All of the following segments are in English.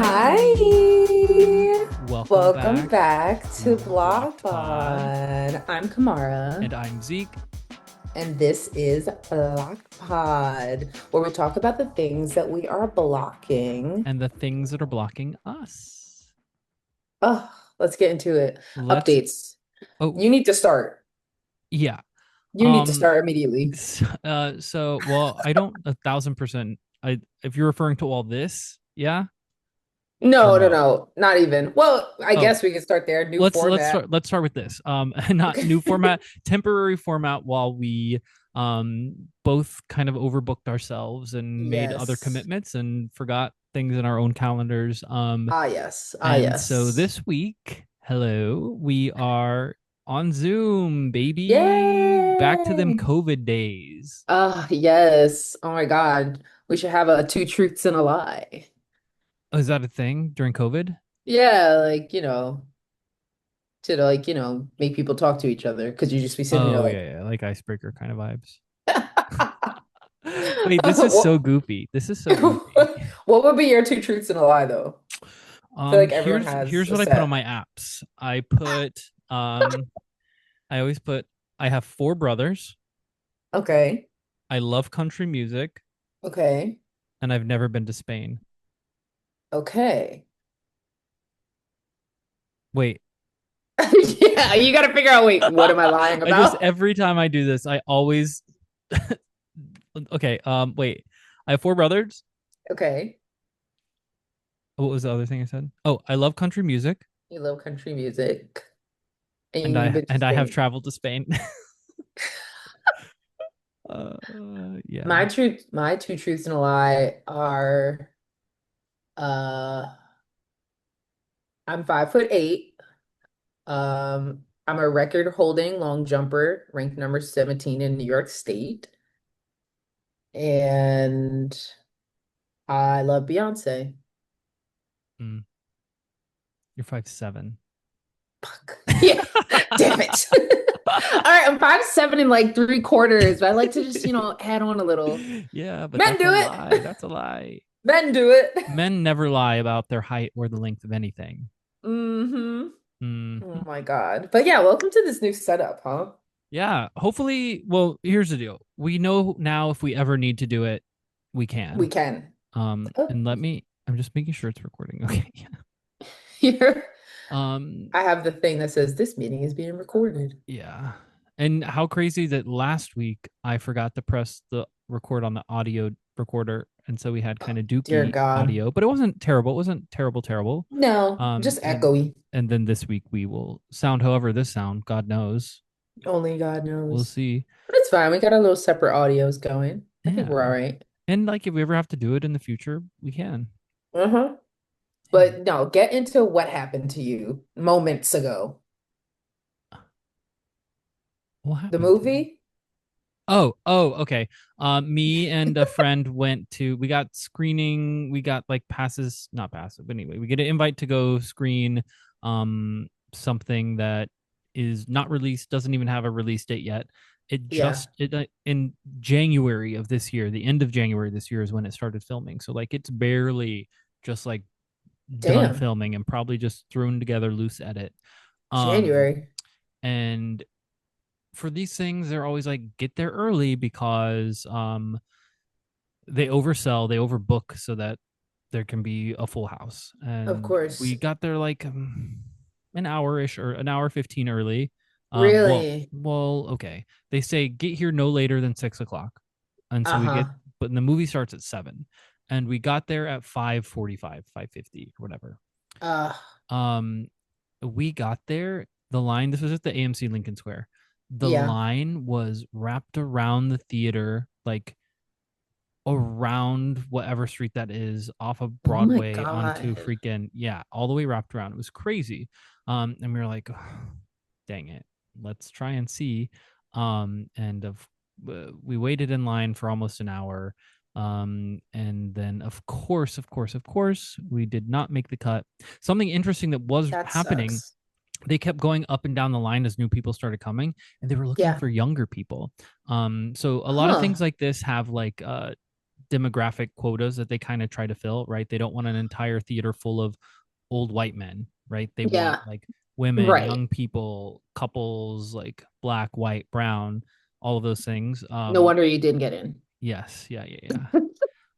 Hi. Welcome Welcome back back to to Block Blocked Pod, Pod. I'm Kamara, and I'm Zeke, and this is Block Pod, where we talk about the things that we are blocking. and the things that are blocking us. Oh, let's get into it. Let's. Updates. Oh, You need to start. yeah. You need to Um. start immediately. Well, I don't 1,000%. If you're referring to all this, yeah or No, no, no? no, not even. Well, I Oh, guess we can start there. New let's format. start. Let's start with this. Not new format, temporary format. While we both kind of overbooked ourselves and made other Yes. commitments and forgot things in our own calendars. Ah, yes. Ah, And so yes. this week, hello, we are on Zoom, baby. Back to them Yay! COVID days. Yes. Oh my God. We should have a two truths and a lie. Oh, is that a thing during COVID? Yeah, like, to make people talk to each other because you just be sitting there Oh, like, yeah, yeah, like icebreaker kind of vibes. Wait, this is so what, goopy. This is so goopy. what would be your two truths and a lie though? I feel like everyone has Here's a what I put on set. my apps. I always put I have four brothers. Okay. I love country music, Okay. and I've never been to Spain. Okay. Wait, Yeah, you got to figure out, wait, what am I lying I just about? every time I do this, I always okay. Wait, I have four brothers. Okay. What was the other thing I said? Oh, I love country music, You love country music and and you've I been to and I have Spain. traveled to Spain. My Yeah. truth, my two truths and a lie are uh I'm 5'8". I'm a record holding long jumper, ranked number 17 in New York State. And I love Beyonce. Mm, you're 5'7". Fuck. Yeah. Damn it. All right, I'm 5'7" and like 3/4, but I like to just, add on a little. Yeah, but Men that's a do lie. it. That's a lie. Men do it. Men never lie about their height or the length of anything. hmm Oh Mhm. my God. But yeah, welcome to this new setup, huh? Yeah. Hopefully, well, here's the deal. We know now if we ever need to do it, we We can. can. Oh, And I'm just making sure it's recording. Okay. Yeah. here. Um, I have the thing that says this meeting is being recorded. yeah. And how crazy that last week I forgot to press the record on the audio recorder. And so we had kind of Dear dookie God. audio, but it wasn't terrible. It wasn't terrible, terrible. No, Um, just and echoey. and then this week we will sound however this sound, God knows. Only God We'll knows. see. But it's fine. We got our little separate audios going. I think we're all Yeah. right. And like if we ever have to do it in the future, we can. Uh-huh. Yeah. But no, get into what happened to you moments ago. What The happened to me? movie? Okay. Me and a friend we got screening, we got like passes, not passes, but anyway, we get an invite to go screen something that is not released, doesn't even have a release date yet. Yeah. In January of this year, the end of January this year is when it started filming. So like it's barely just like done Damn. filming and probably just thrown together loose edit. Um January. and for these things they're always like get there early because they oversell, they overbook so that there can be a full house. Of And course. we got there like an hour-ish or an hour 15 early. Really? Okay, they say get here no later than 6 o'clock, and so we get, Uh-huh. but the movie starts at 7, and we got there at 5:45, 5:50, whatever. Uh, um we got there, the line, this was at the AMC Lincoln Square, the yeah. line was wrapped around the theater, like around whatever street that is, off of Oh my Broadway onto God. freaking, yeah, all the way wrapped around. It was crazy. And we were like, "Oh, dang it, let's try and see." And we waited in line for almost an hour. And then of course, we did not make the cut. Something interesting that was That happening, sucks. they kept going up and down the line as new people started coming, and they were looking Yeah. for younger people. So a lot of things Huh. like this have like demographic quotas that they kind of try to fill, right? They don't want an entire theater full of old white men, right? They want Yeah. like women, Right. young people, couples, like black, white, brown, all of those things. No wonder you didn't get in. Yes, yeah, yeah,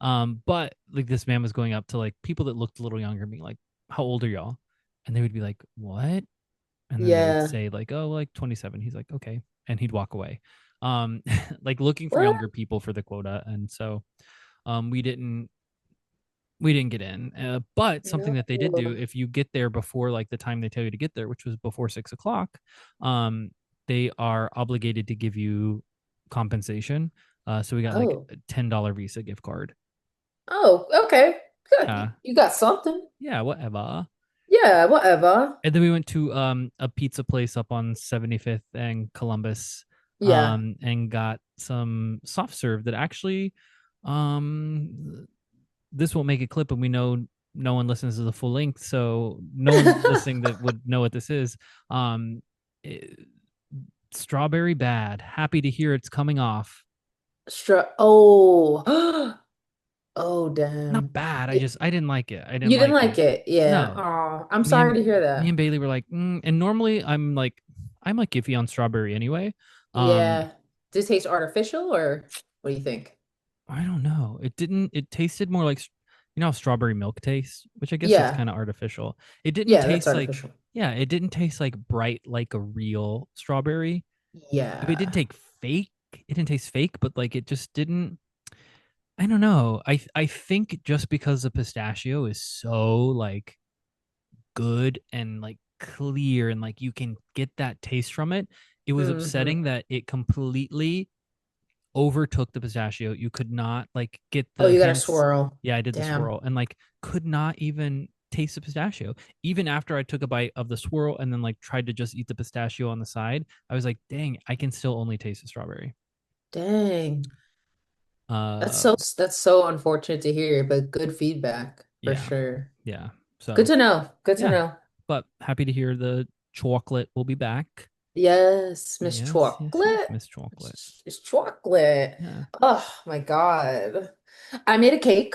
yeah. But like this man was going up to like people that looked a little younger, being like, "How old are y'all?" And they would be like, "What?" And then they would Yeah. say like, "Oh, like 27." He's like, "Okay," and he'd walk away, um, like looking for What? younger people for the quota. And so, we didn't get in. But something No. that they did do, if you get there before like the time they tell you to get there, which was before 6 o'clock, um, they are obligated to give you compensation. So we got like Oh. a $10 Visa gift card. Oh, okay. Good. Yeah, You got something. yeah, whatever. Yeah, whatever. And then we went to a pizza place up on 75th and Columbus, Yeah. and got some soft serve that actually, um this won't make a clip, and we know no one listens to the full length, so no one listening that would know what this is. Um, it- Strawberry bad. Happy to hear it's coming off. Oh. Oh, Not damn. bad. I Y- just I didn't like it. I didn't You didn't like like it. it. Yeah. No, Oh, I'm me sorry and to hear me and that. Bailey were like, and normally I'm like iffy on strawberry anyway. Um, Yeah. Does it taste artificial or what do you think? I don't know. It didn't. It tasted more like how strawberry milk tastes, which I guess that's Yeah. kind of artificial. It didn't Yeah, that's taste like artificial. yeah, it didn't taste like bright like a real strawberry. It didn't Yeah. take fake. It didn't taste fake, but like it just didn't. I don't know. I think just because the pistachio is so like good and like clear and like you can get that taste from it, it was Hmm. upsetting that it completely overtook the pistachio. You could not like get Oh, the you got a hints. swirl. Yeah, I did the Damn. swirl and like could not even taste the pistachio. Even after I took a bite of the swirl and then like tried to just eat the pistachio on the side, I was like, dang, I can still only taste the strawberry. Dang. Uh That's so unfortunate to hear, but good feedback for yeah. sure. Yeah. Good So to know. Good to yeah. know. But happy to hear the chocolate will be back. Yes, Miss Yes, yes, yes, Chocolate. Miss Chocolate. It's chocolate. Yeah. Oh my God. I made a cake.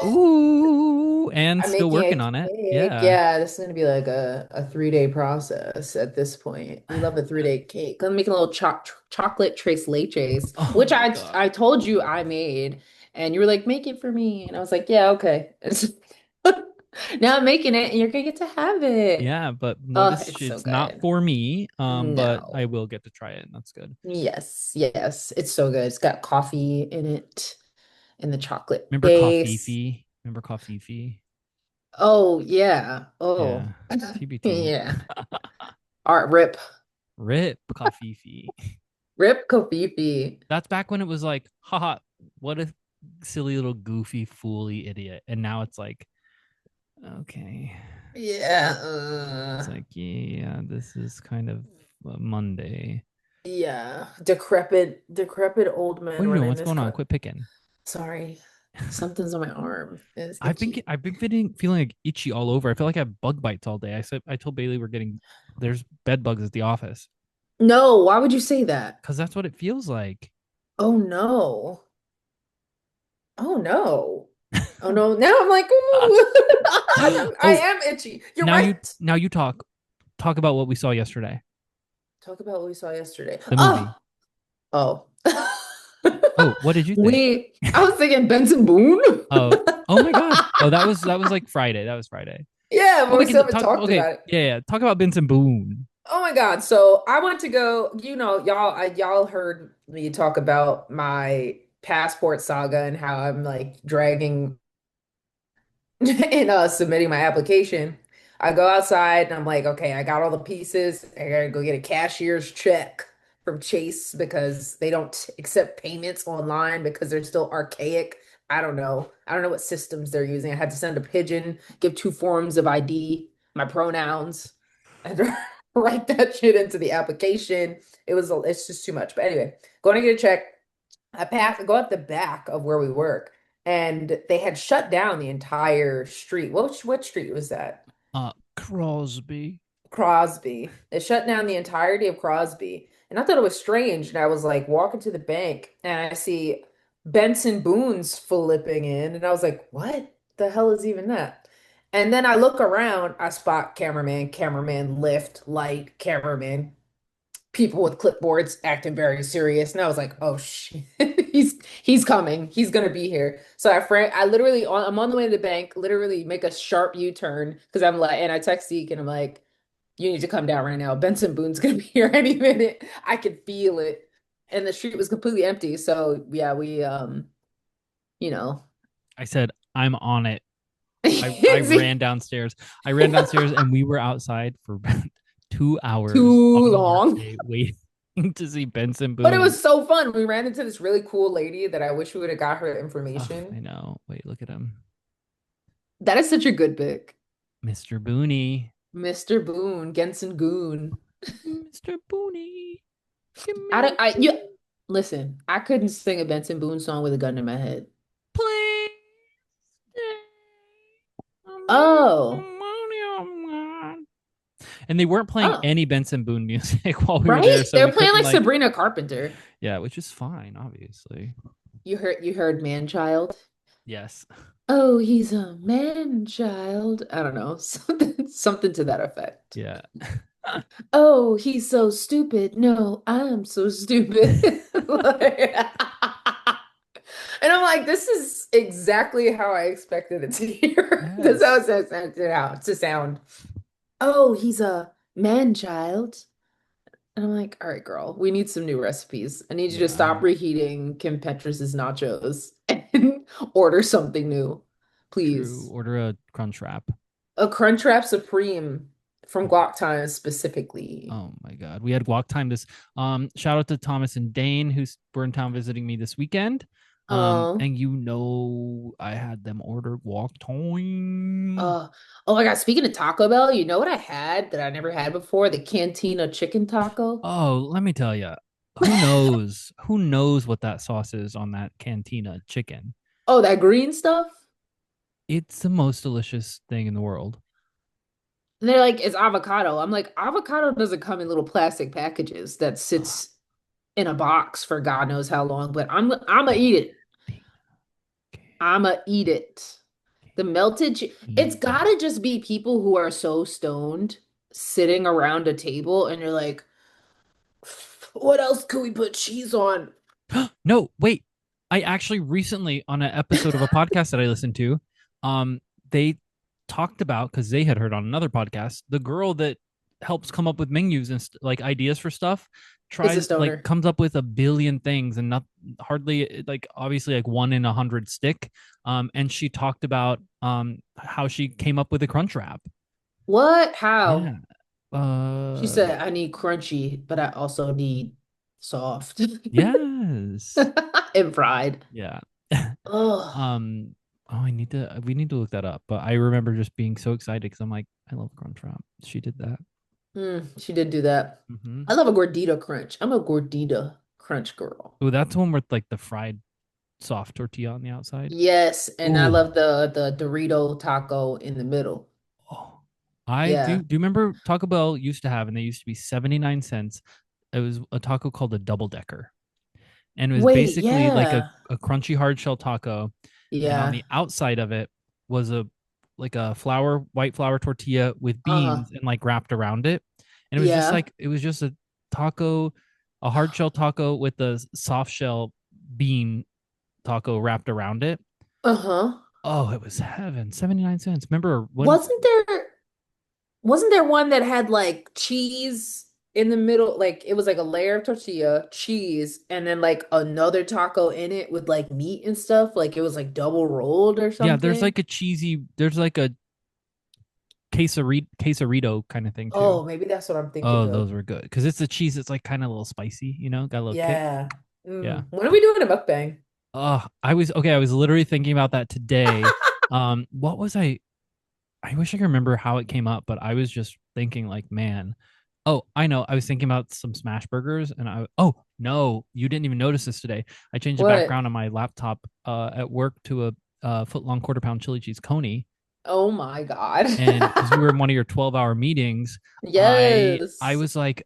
Ooh, and I'm still making working a on it. cake. Yeah. Yeah, this is gonna be like a 3 day process at this point. We love a 3 day cake. I'm making a little chocolate trace leches, Oh which my I god. told you I made, and you were like, make it for me, and I was like, yeah, okay. Now I'm making it, and you're gonna get to have it. Yeah, but Oh, notice it's so it's not good. for me. But I No. will get to try it, and that's good. Yes, yes, it's so good. It's got coffee in it and the chocolate Remember base. Coffee? Remember Coffee? Oh yeah. Yeah. Oh TBT. yeah. Art rip. Rip Coffee. Rip Kofifi. That's back when it was like, haha, what a silly little goofy fooly idiot. And now it's like, okay. Yeah. It's like, yeah, this is kind of Monday. Yeah. Decrepit old What men are you doing? running What's this going on? car. Quit picking. Sorry. Something's on my arm. It's I've been itchy. I've been feeling like itchy all over. I feel like I have bug bites all day. I told Bailey we're getting there's bed bugs at the office No, why would you say that? because that's what it feels like. Oh no. Oh no. Oh no. Now I'm like, Ah. ooh. I Oh, am itchy. You're now you right. now you talk about what we saw yesterday. Talk about what we saw yesterday. The movie. Oh, oh. Oh, what did you think? I was thinking Benson Boone. Oh, oh my God. Oh, that was like Friday. That was Friday. Yeah, Oh, but we we can still haven't talk. talked Okay, about it. yeah, yeah. Talk about Benson Boone. Oh my God. So I went to go, y'all heard me talk about my passport saga and how I'm like dragging in submitting my application. I go outside and I'm like, okay, I got all the pieces. I gotta go get a cashier's check from Chase because they don't accept payments online because they're still archaic. I don't know. I don't know what systems they're using. I had to send a pigeon, give 2 forms of ID, my pronouns, and write that shit into the application. It's just too much. But anyway, going to get a check. Go at the back of where we work, and they had shut down the entire street. What street was that? Crosby. Crosby. It shut down the entirety of Crosby. And I thought it was strange. And I was like walking to the bank and I see Benson Boone's flipping in, and I was like, what the hell is even that? And then I look around, I spot cameraman, lift, light, cameraman, people with clipboards acting very serious. And I was like, oh shit, he's coming. He's gonna be here. So I literally I'm on the way to the bank, literally make a sharp U-turn because I'm like, and I text Zeke and I'm like, you need to come down right now. Benson Boone's gonna be here any minute. I could feel it. And the street was completely empty. So yeah, we you know, I said, I'm on it. I ran Zeke, downstairs. I ran downstairs and we were outside for about 2 hours too on a long. workday waiting to see Benson But it Boone. was so fun. We ran into this really cool lady that I wish we would have got her Oh, I information. know. Wait, look at him. That is such a good pick. Mr. Booney. Mr. Boone, Genson Goon. Mr. Booney. Give I me don't, I you two. listen, I couldn't sing a Benson Boone song with a gun in my head. Please Oh, stay. And they weren't playing oh, any Benson Boone music while we were there, right? so They're we playing couldn't like like, Sabrina Carpenter. yeah, which is fine, obviously. You heard Man Child. Yes. Oh, he's a man child. I don't know. Something to that effect. Yeah. Oh, he's so stupid. No, I'm so stupid. And I'm like, this is exactly how I expected it to hear. That's how Yes. it's expected out to sound. Oh, he's a man child. And I'm like, all right, girl, we need some new recipes. I need you to Yeah. stop reheating Kim Petras's nachos and order something new, True. please. Order a crunch wrap. A Crunchwrap Supreme from Guac Time specifically. Oh my God. We had walk time this shout out to Thomas and Dane were in town visiting me this weekend. Oh, And I had them order walk time. oh my God. Speaking of Taco Bell, you know what I had that I never had before? The Cantina chicken taco. Oh, let me tell you. Who knows? Who knows what that sauce is on that cantina chicken? Oh, that green stuff? It's the most delicious thing in the world. And they're like, it's avocado. I'm like, avocado doesn't come in little plastic packages that sits in a box for God knows how long, but I'm gonna eat it. I'm gonna eat it. The it's Cantina. gotta just be people who are so stoned sitting around a table and you're like, what else could we put cheese on? No, wait. I actually recently on an episode of a podcast that I listened to, they talked about because they had heard on another podcast the girl that helps come up with menus and like ideas for stuff It's a tries like stoner. comes up with a billion things and not hardly like obviously like 1 in 100 stick. And she talked about how she came up with a crunch wrap. What? Yeah. How? She Uh said, I need crunchy, but I also need soft yes. and fried. Yeah. Oh, Oh, we need to look that up. But I remember just being so excited because I'm like, I love Crunchwrap. She did that. she did do that. Mm-hmm. I love a gordita crunch. I'm a gordita crunch girl. Oh, that's the one with like the fried soft tortilla on the outside. Yes, and I Ooh. love the Dorito taco in the middle. Oh. I do. Yeah. Do you remember Taco Bell used to have, and they used to be 79 cents. It was a taco called a double decker. And it was Wait, basically like yeah. a crunchy hard shell taco. And on Yeah. the outside of it was a like a white flour tortilla with Uh-huh. beans and like wrapped around it. And Yeah. it was just a taco, a hard shell taco with a soft shell bean taco wrapped around it. Uh-huh. Oh, it was heaven. 79 cents. Remember when Wasn't there wasn't there one that had like cheese in the middle? Like it was like a layer of tortilla, cheese, and then like another taco in it with like meat and stuff. Like it was like double rolled or yeah, something. there's like a quesarito kind of thing too. Oh, maybe that's what I'm thinking Oh, of. those were good because it's the cheese. It's like kind of a little spicy, got a little kick. Yeah. Yeah. When are we doing a mukbang? Oh, I was okay. I was literally thinking about that today. What was I wish I could remember how it came up, but I was just thinking like, man. Oh, I know. I was thinking about some smash burgers, and oh no, you didn't even notice this today. I changed the What? background on my laptop at work to a foot long quarter pound chili cheese coney. Oh my God. And because we were in one of your 12-hour meetings, I Yes. was like,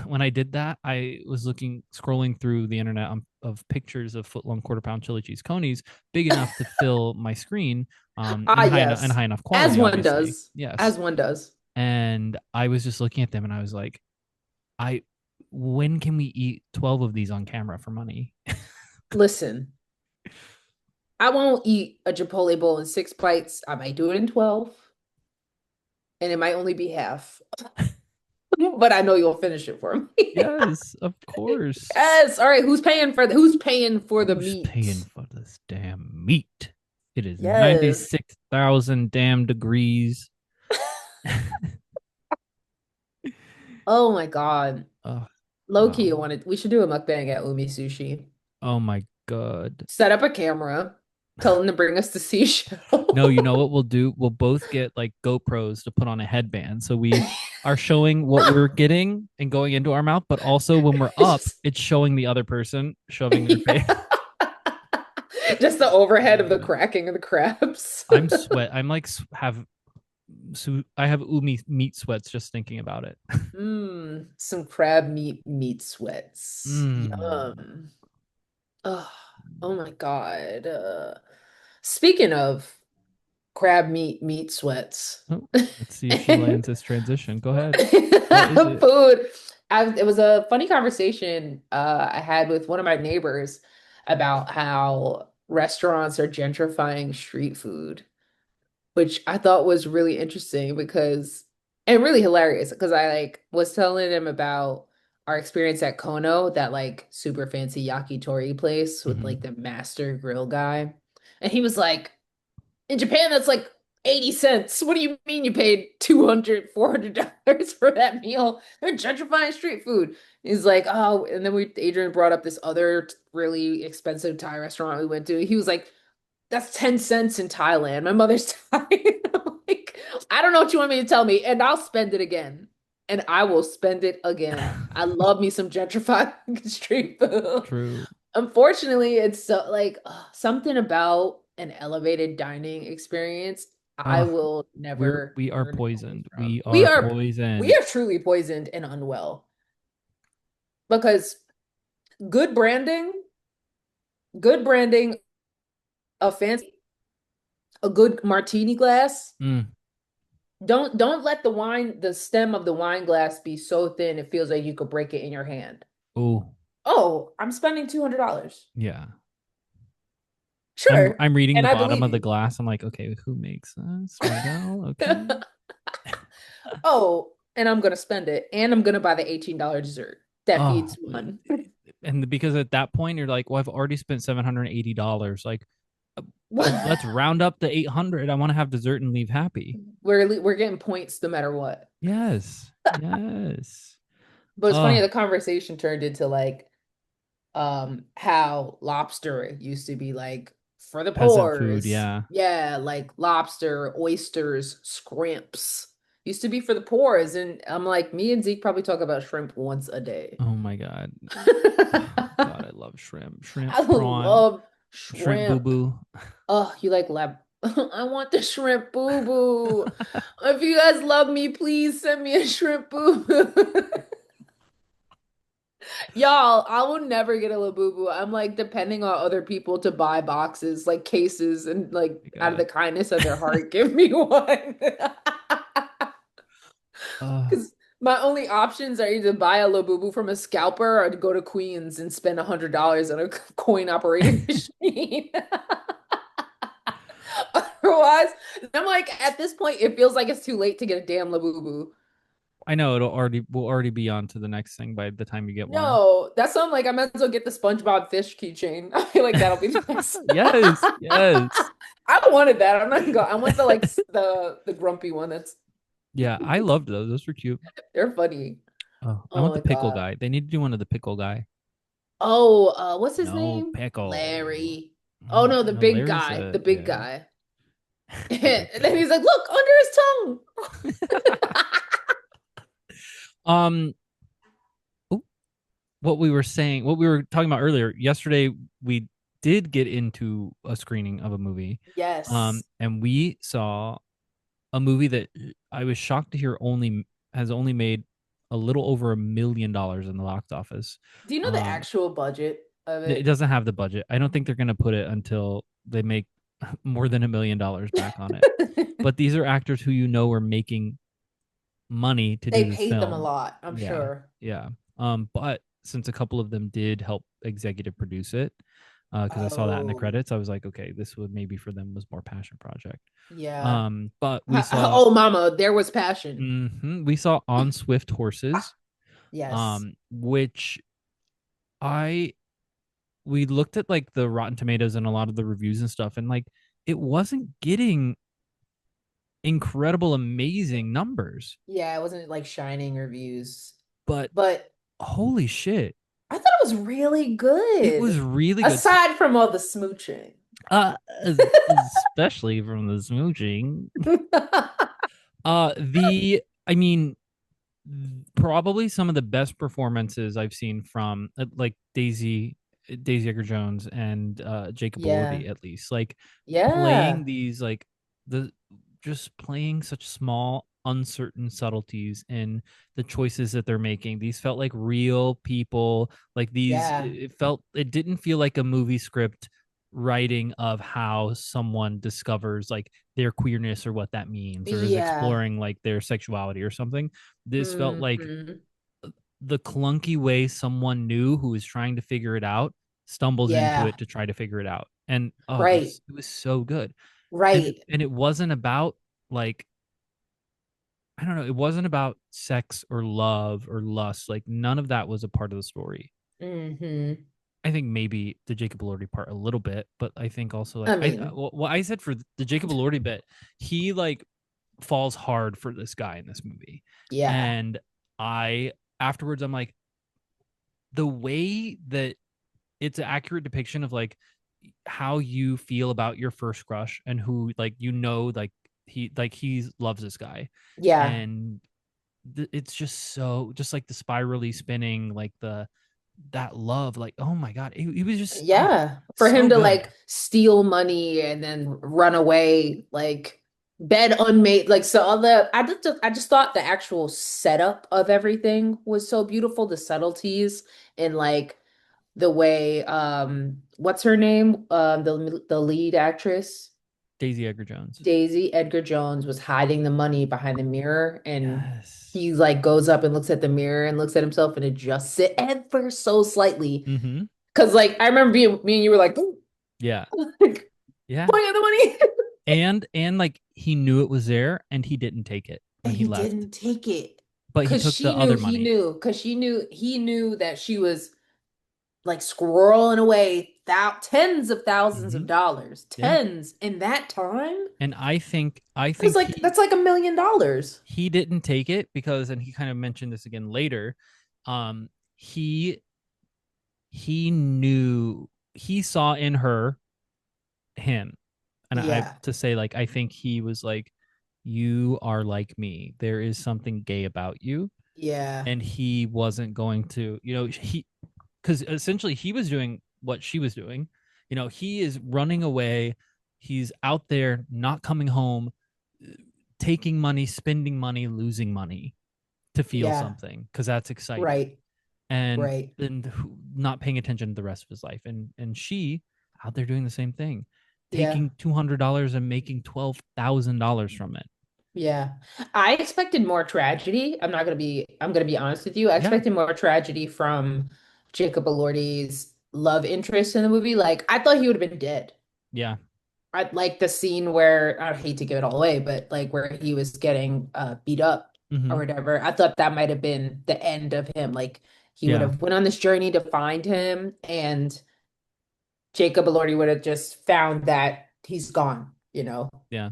when I did that, I was scrolling through the internet of pictures of foot long quarter pound chili cheese conies big enough to fill my screen, Ah, and yes. high enough As quality, one obviously. does. Yes. As one does. And I was just looking at them and I was like, I when can we eat 12 of these on camera for money? Listen, I won't eat a Chipotle bowl in 6 bites. I might do it in 12, and it might only be half. But I know you'll finish it for me. Yes, of course. Yes. All right. Who's paying for the Who's paying meat? for this damn meat? It is Yes. 96,000 damn degrees. Oh my God. Oh, Low key, wow. we should do a mukbang at Umi Sushi. Oh my God. Set up a camera, tell them to bring us the No, you seashell. know what we'll do? We'll both get like GoPros to put on a headband. So we are showing what we're getting and going into our mouth, but also when we're up, Just, it's showing the other person shoving their face. yeah. Just the overhead of the Uh, cracking of the crabs. I'm sweat. I'm like I have umi meat sweats just thinking about it. Some crab meat sweats. Mm. Yum. Oh, oh my God. Speaking of crab meat sweats. Oh, let's see if she lands this transition. Go ahead. What is it? Food. It was a funny conversation I had with one of my neighbors about how restaurants are gentrifying street food, which I thought was really interesting because and really hilarious because I like was telling him about our experience at Kono, that like super fancy yakitori place with Mm-hmm. like the master grill guy. And he was like, in Japan, that's like 80 cents. What do you mean you paid 200, $400 for that meal? They're gentrifying street food. He's like, oh, and then Adrian brought up this other really expensive Thai restaurant we went to. He was like, that's 10 cents in Thailand. My mother's Thai. I'm like, I don't know what you want me to tell me, and I'll spend it again. And I will spend it again. I love me some gentrified street food. True. Unfortunately, it's so like something about an elevated dining experience I Uh, will never we are turn away poisoned. from. We are We poisoned. are truly poisoned and unwell because good branding, good branding, a fancy, a good martini glass. Mm. Don't let the stem of the wine glass be so thin it feels like you could break it in your hand. Oh, Oh, I'm spending $200. yeah. Sure, I'm reading and the I bottom believe of the you. glass. I'm like, okay, who makes this? Miguel? Okay. Oh, and I'm gonna spend it, and I'm gonna buy the $18 dessert that Oh, feeds one. and because at that point you're like, well, I've already spent $780. Like, let's round up the 800. I want to have dessert and leave happy. We're getting points no matter what. Yes. Yes. But it's funny Oh, the conversation turned into like how lobster used to be like for the peasant food. poors. Yeah. Yeah, like lobster, oysters, scrimps used to be for the poors. And I'm like, me and Zeke probably talk about shrimp once a day. Oh my God. Oh, God, I love shrimp. Shrimp, I prawn, love shrimp boo shrimp. boo. Oh, you like lab? I want the shrimp boo boo. If you guys love me, please send me a shrimp boo boo. Y'all, I will never get a Labubu. I'm like depending on other people to buy boxes, like cases, and like My out of the God. kindness of their heart, give me one. Uh, Because my only options are either buy a Labubu from a scalper or to go to Queens and spend $100 on a coin operating machine. Otherwise, I'm like, at this point, it feels like it's too late to get a damn Labubu. I know will already be on to the next thing by the time you get one. No, that's something like I might as well get the SpongeBob fish keychain. I feel like that'll be the next. Yes, yes. I wanted that. I'm not gonna go. I want the like the grumpy one. That's Yeah, I loved those. Those were cute. they're funny. Oh, I Oh want the my pickle God. guy. They need to do one of the pickle guy. Oh, what's his No name? pickle. Larry. Oh no, the No, big Larry's guy. The big yeah, guy. the big And then guy. he's like, look, under his tongue. um, oh, what we were talking about earlier. Yesterday, we did get into a screening of a movie. Yes. And we saw a movie that I was shocked to hear only has only made a little over $1 million in the box office. Do you know the Um, actual budget of it it? doesn't have the budget. I don't think they're gonna put it until they make more than $1 million back on it. But these are actors who are making money to They do this paid them a film. lot, I'm Yeah, sure. yeah. But since a couple of them did help executive produce it, because I saw that in the Oh, credits, I was like, okay, this would maybe for them was more passion project. yeah. But we saw, Oh, mama, there was passion. we saw On Swift Horses, Yes. which I we looked at like the Rotten Tomatoes and a lot of the reviews and stuff, and like it wasn't getting incredible, amazing numbers. Yeah, it wasn't like shining reviews, But but holy shit, I thought it was really it was good. really good. Aside from all the smooching. Uh, especially from the smooching. The I mean, probably some of the best performances I've seen from like Daisy Edgar Jones and Jacob Yeah. Elordi, at least like playing Yeah. these like the just playing such small uncertain subtleties in the choices that they're making. These felt like real people, like these Yeah. it didn't feel like a movie script writing of how someone discovers like their queerness or what that means or is Yeah. exploring like their sexuality or something. This felt like Hmm. the clunky way someone new who is trying to figure it out stumbles into Yeah. it to try to figure it out. And oh, Right. it was so good. Right. And it wasn't about like I don't know, it wasn't about sex or love or lust. Like none of that was a part of the story. Hmm. I think maybe the Jacob Elordi part a little bit, but I think also I like mean, what I said for the Jacob Elordi bit, he like falls hard for this guy in this movie, yeah. and I afterwards I'm like the way that it's an accurate depiction of like how you feel about your first crush and who like like he loves this guy, Yeah. and it's just so just like the spirally spinning like the that love like oh my god he was just Yeah. For him so to good. like steal money and then run away, like bed unmade, like so all the I just thought the actual setup of everything was so beautiful, the subtleties and like the way what's her name? The lead actress. Daisy Edgar Jones. Daisy Edgar Jones was hiding the money behind the mirror and Yes. he like goes up and looks at the mirror and looks at himself and adjusts it ever so slightly. Mm-hmm. Cause like I remember being me and you were like, Yeah. like Yeah. point at the money. And like he knew it was there and he didn't take it when And he he left, didn't take it. but he Cause took the she knew other he money. knew. Cause she knew he knew that she was like squirreling away tens of thousands Mm-hmm. of dollars. Yeah. Tens in that time. And I It was think like that's like $1 million. he didn't take it because, and he kind of mentioned this again later, um, he knew he saw in her him, and I Yeah. to say like I think he was like, you are like me. There is something gay about you, Yeah. and he wasn't going to, he because essentially he was doing what she was doing. He is running away. He's out there not coming home, taking money, spending money, losing money to feel Yeah. something because that's exciting, Right. and Right. not paying attention to the rest of his life. And she out there doing the same thing, Yeah. taking $200 and making $12,000 from it. Yeah. I expected more tragedy. I'm gonna be honest with you. I Yeah, expected more tragedy from Jacob Elordi's love interest in the movie. Like I thought he would have been dead. yeah, I like the scene where I hate to give it all away, but like where he was getting beat up or mm-hmm. whatever. I thought that might have been the end of him. Like he would Yeah, have went on this journey to find him and Jacob Elordi would have just found that he's gone, you know. yeah,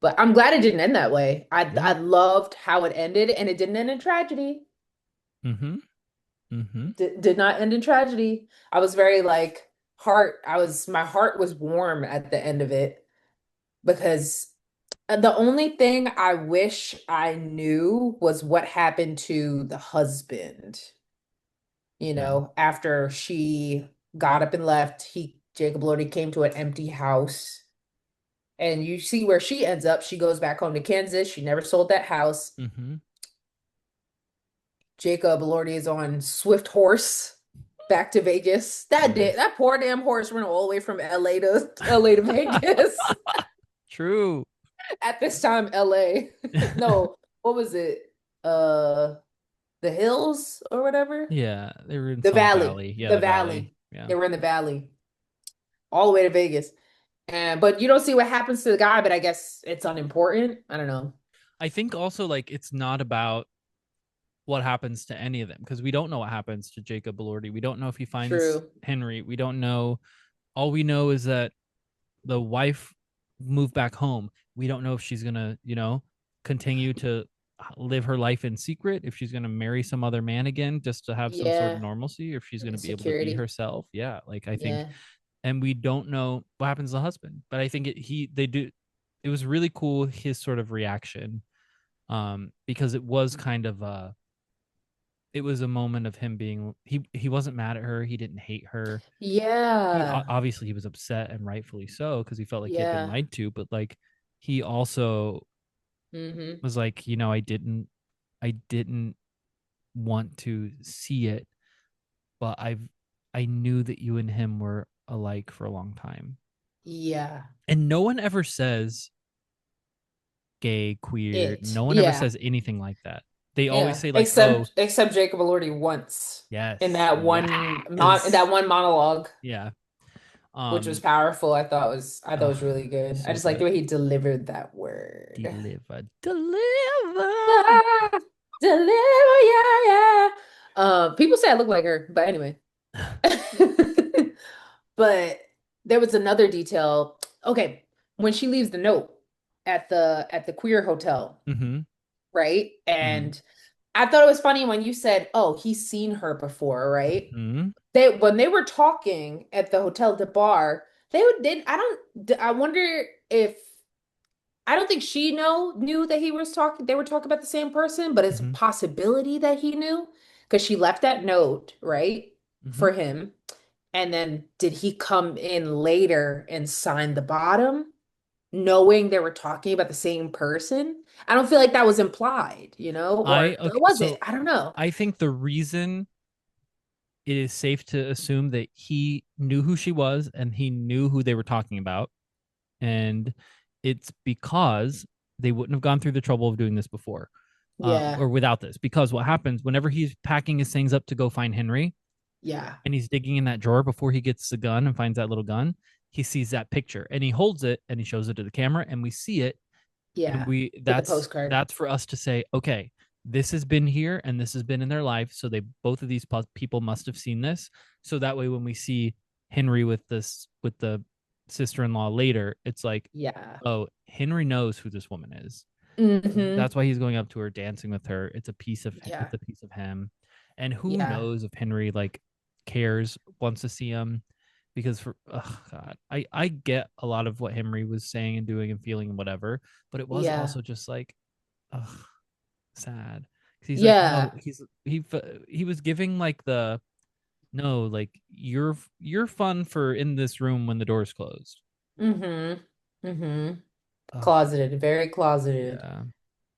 But I'm glad it didn't end that way. yeah, I loved how it ended, and it didn't end in tragedy. mm-hmm, mm-hmm, Did not end in tragedy. I was very like my heart was warm at the end of it because the only thing I wish I knew was what happened to the husband. yeah, After she got up and left, Jacob Lordy came to an empty house. And you see where she ends up. She goes back home to Kansas. She never sold that house. mm-hmm, Jacob Elordi is on Swift Horse back to Vegas. Nice. That poor damn horse went all the way from LA to Vegas. True. At this time, LA. No, what was it? Uh the hills or whatever? Yeah, they were in The some valley. valley. Yeah, The the valley. valley. Yeah. They were in the valley. All the way to Vegas. And but you don't see what happens to the guy, but I guess it's unimportant. I don't know. I think also like it's not about what happens to any of them because we don't know what happens to Jacob Elordi. We don't know if he finds True. Henry. We don't know. All we know is that the wife moved back home. We don't know if she's gonna, continue to live her life in secret, if she's gonna marry some other man again just to have some sort of Yeah. normalcy, or if she's gonna be able to be Security. herself. Yeah, like I think, Yeah. and we don't know what happens to the husband, but I think they do. It was really cool his sort of reaction, because it was kind of it was a moment of him being he wasn't mad at her, he didn't hate her. He Yeah. obviously he was upset and rightfully so because he felt like he had been Yeah. lied to, but like he also Hmm. was like, I didn't want to see it, but I knew that you and him were alike for a long time. Yeah. And no one ever says gay, queer. No one ever Yeah. says anything like that. They always Yeah. say like, "Oh, Except Jacob Elordi once in yes, yes, that one monologue, yeah." which was Um, powerful. I thought it was oh, really good. I so just like the good. way he delivered that word. Deliver, deliver. Ah, deliver, yeah, yeah. People say I look like her, but anyway. But there was another detail. Okay, when she leaves the note at the queer hotel, Mm-hmm. right? Mm-hmm. And I thought it was funny when you said, "Oh, he's seen her before," right? Mm-hmm. They when they were talking at the hotel de bar, they would did I wonder if I don't think she knew that he was talking they were talking about the same person, but it's a Mm-hmm. possibility that he knew because she left that note, right, Mm-hmm. for him. And then did he come in later and sign the bottom, knowing they were talking about the same person? I don't feel like that was implied, I or okay, was it? so I don't know. I think the reason it is safe to assume that he knew who she was and he knew who they were talking about, and it's because they wouldn't have gone through the trouble of doing this before, Yeah. or without this. Because what happens whenever he's packing his things up to go find Henry, Yeah. and he's digging in that drawer before he gets the gun and finds that little gun, he sees that picture and he holds it and he shows it to the camera and we see it, and Yeah. we With the that's postcard. that's for us to say, okay, this has been here and this has been in their life, so they both of these people must have seen this, so that way when we see Henry with the sister-in-law later, it's like, Yeah. oh, Henry knows who this woman is. Hmm. That's why he's going up to her, dancing with her. Yeah. It's a piece of him. And who Yeah. knows if Henry like cares, wants to see him, because for oh god, I get a lot of what Henry was saying and doing and feeling and whatever, but it was Yeah. also just like, ugh, sad. 'Cause he's like, no, Yeah. he was giving like the, no, like you're fun for in this room when the door's closed. Hmm. Hmm. Ugh, Closeted, very closeted. yeah.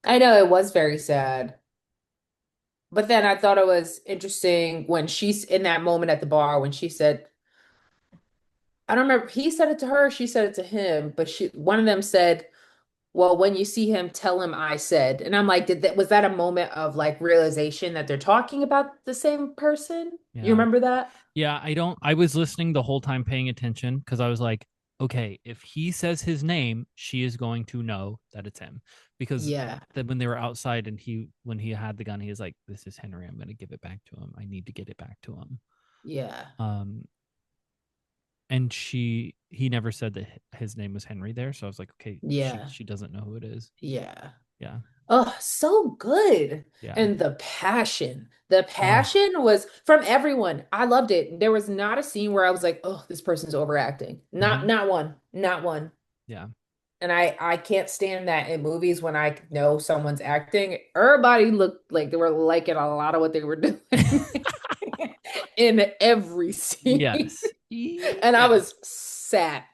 I know it was very sad. But then I thought it was interesting when she's in that moment at the bar when she said, I don't remember, he said it to her, she said it to him, but one of them said, "Well, when you see him, tell him I said." And I'm like, was that a moment of like realization that they're talking about the same person? You Yeah. remember that? Yeah, I was listening the whole time paying attention because I was like, okay, if he says his name, she is going to know that it's him. Because Yeah. that when they were outside and when he had the gun, he was like, this is Henry. I'm going to give it back to him. I need to get it back to him. Yeah. Um, and he never said that his name was Henry there. So I was like, okay, Yeah. she doesn't know who it is. Yeah. Yeah. Oh, so good. Yeah. And the Oh, passion was from everyone. I loved it. There was not a scene where I was like, "Oh, this person's overacting." mm-hmm. Not one. Not one. Yeah. And I can't stand that in movies when I know someone's acting. Everybody looked like they were liking a lot of what they were doing in every scene. Yes. And I Yes. was sat.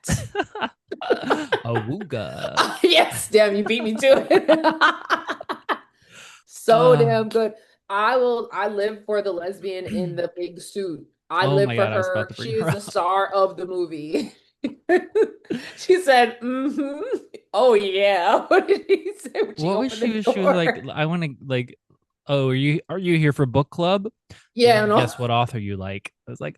Awooga. Yes, damn, you beat me to it. So Uh, damn good. I live for the lesbian in the big suit. I Oh live my for God, I was about her. to She bring her is the up. star of the movie. She said, mm-hmm. Oh yeah. What did he say when she What was opened she the was she was like, door? I want to like, oh, are you here for book club? Let Yeah, me no. guess what author you like. I was like,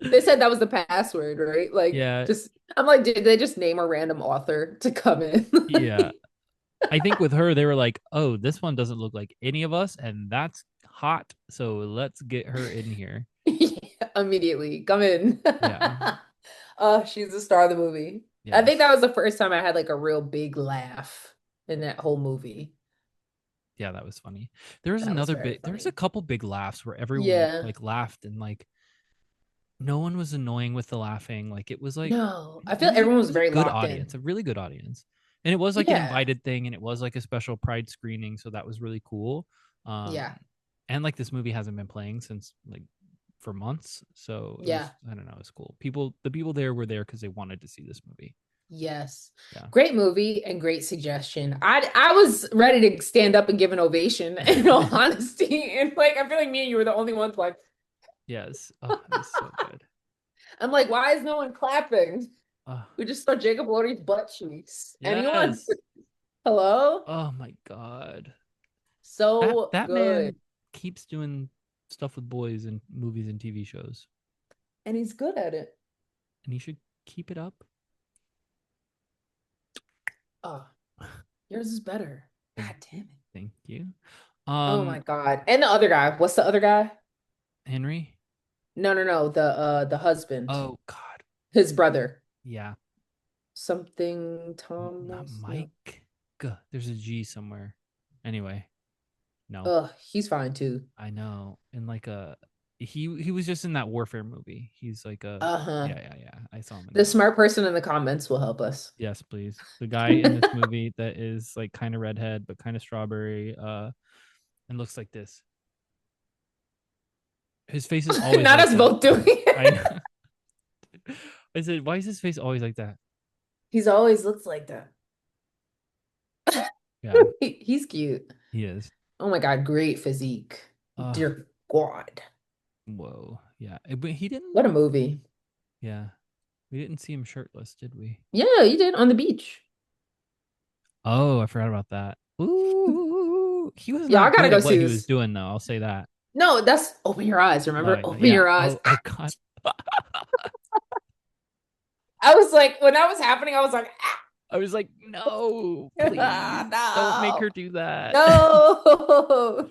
They said that was the password, right? Like, yeah, just I'm like, did they just name a random author to come in? yeah. I think with her, they were like, oh, this one doesn't look like any of us, and that's hot. So let's get her in here. Yeah, immediately, come in. Yeah. She's the star of the movie. I think that Yes. was the first time I had like a real big laugh in that whole movie. Yeah, that was funny. There was That was another very bit. There was a funny. couple big laughs where everyone Yeah. like laughed and like no one was annoying with the laughing. Like it was like No, I it feel was a, everyone it was was a very good locked audience, in. a really good audience. And it was like an Yeah. invited thing and it was like a special pride screening, so that was really cool. Um Yeah. and like this movie hasn't been playing since like for months, so it Yeah. was I don't know, it's cool. The people there were there because they wanted to see this movie. Yes. Yeah. Great movie and great suggestion. I was ready to stand up and give an ovation in all honesty. And like I feel like me and you were the only ones like Yes. Oh, it was so good. I'm like, why is no one clapping? Oh, We just saw Jacob Elordi's butt cheeks. Anyone? yes. Hello? Oh my god. That So that good. man keeps doing stuff with boys in movies and TV shows, And he's good at it. and he should keep it up. Oh, yours is better. Thank God damn it. thank you. Oh my Um, God. And the other guy. What's the other guy? Henry. No, no, no. The husband. Oh God. His brother. Yeah. Something Not Thomas. No. Mike. There's a G somewhere. Anyway, no. Ugh, he's fine too. I know. And like he was just in that warfare movie. He's like a Uh-huh. yeah. I saw him in The that. smart person in the comments will help us. Yes, please. The guy in this movie that is like kind of redhead but kind of strawberry and looks like this. His face is always Not like us that. both doing I it. know. I said, why is his face always like that? He's always looks like that. Yeah, He's cute. he is. Oh my God, great physique. Uh Dear God. whoa. Yeah. But he didn't What a movie. yeah. We didn't see him shirtless, did we? Yeah, you did on the beach. Oh, I forgot about that. Ooh, he was Yeah, I not gotta good go at what see he was this. doing though. I'll say that. No, that's open your eyes, Oh remember? Open yeah. your eyes. Oh God. I was like, when that was happening, I was like, I was like, no, ah, please don't make her no, do that. no.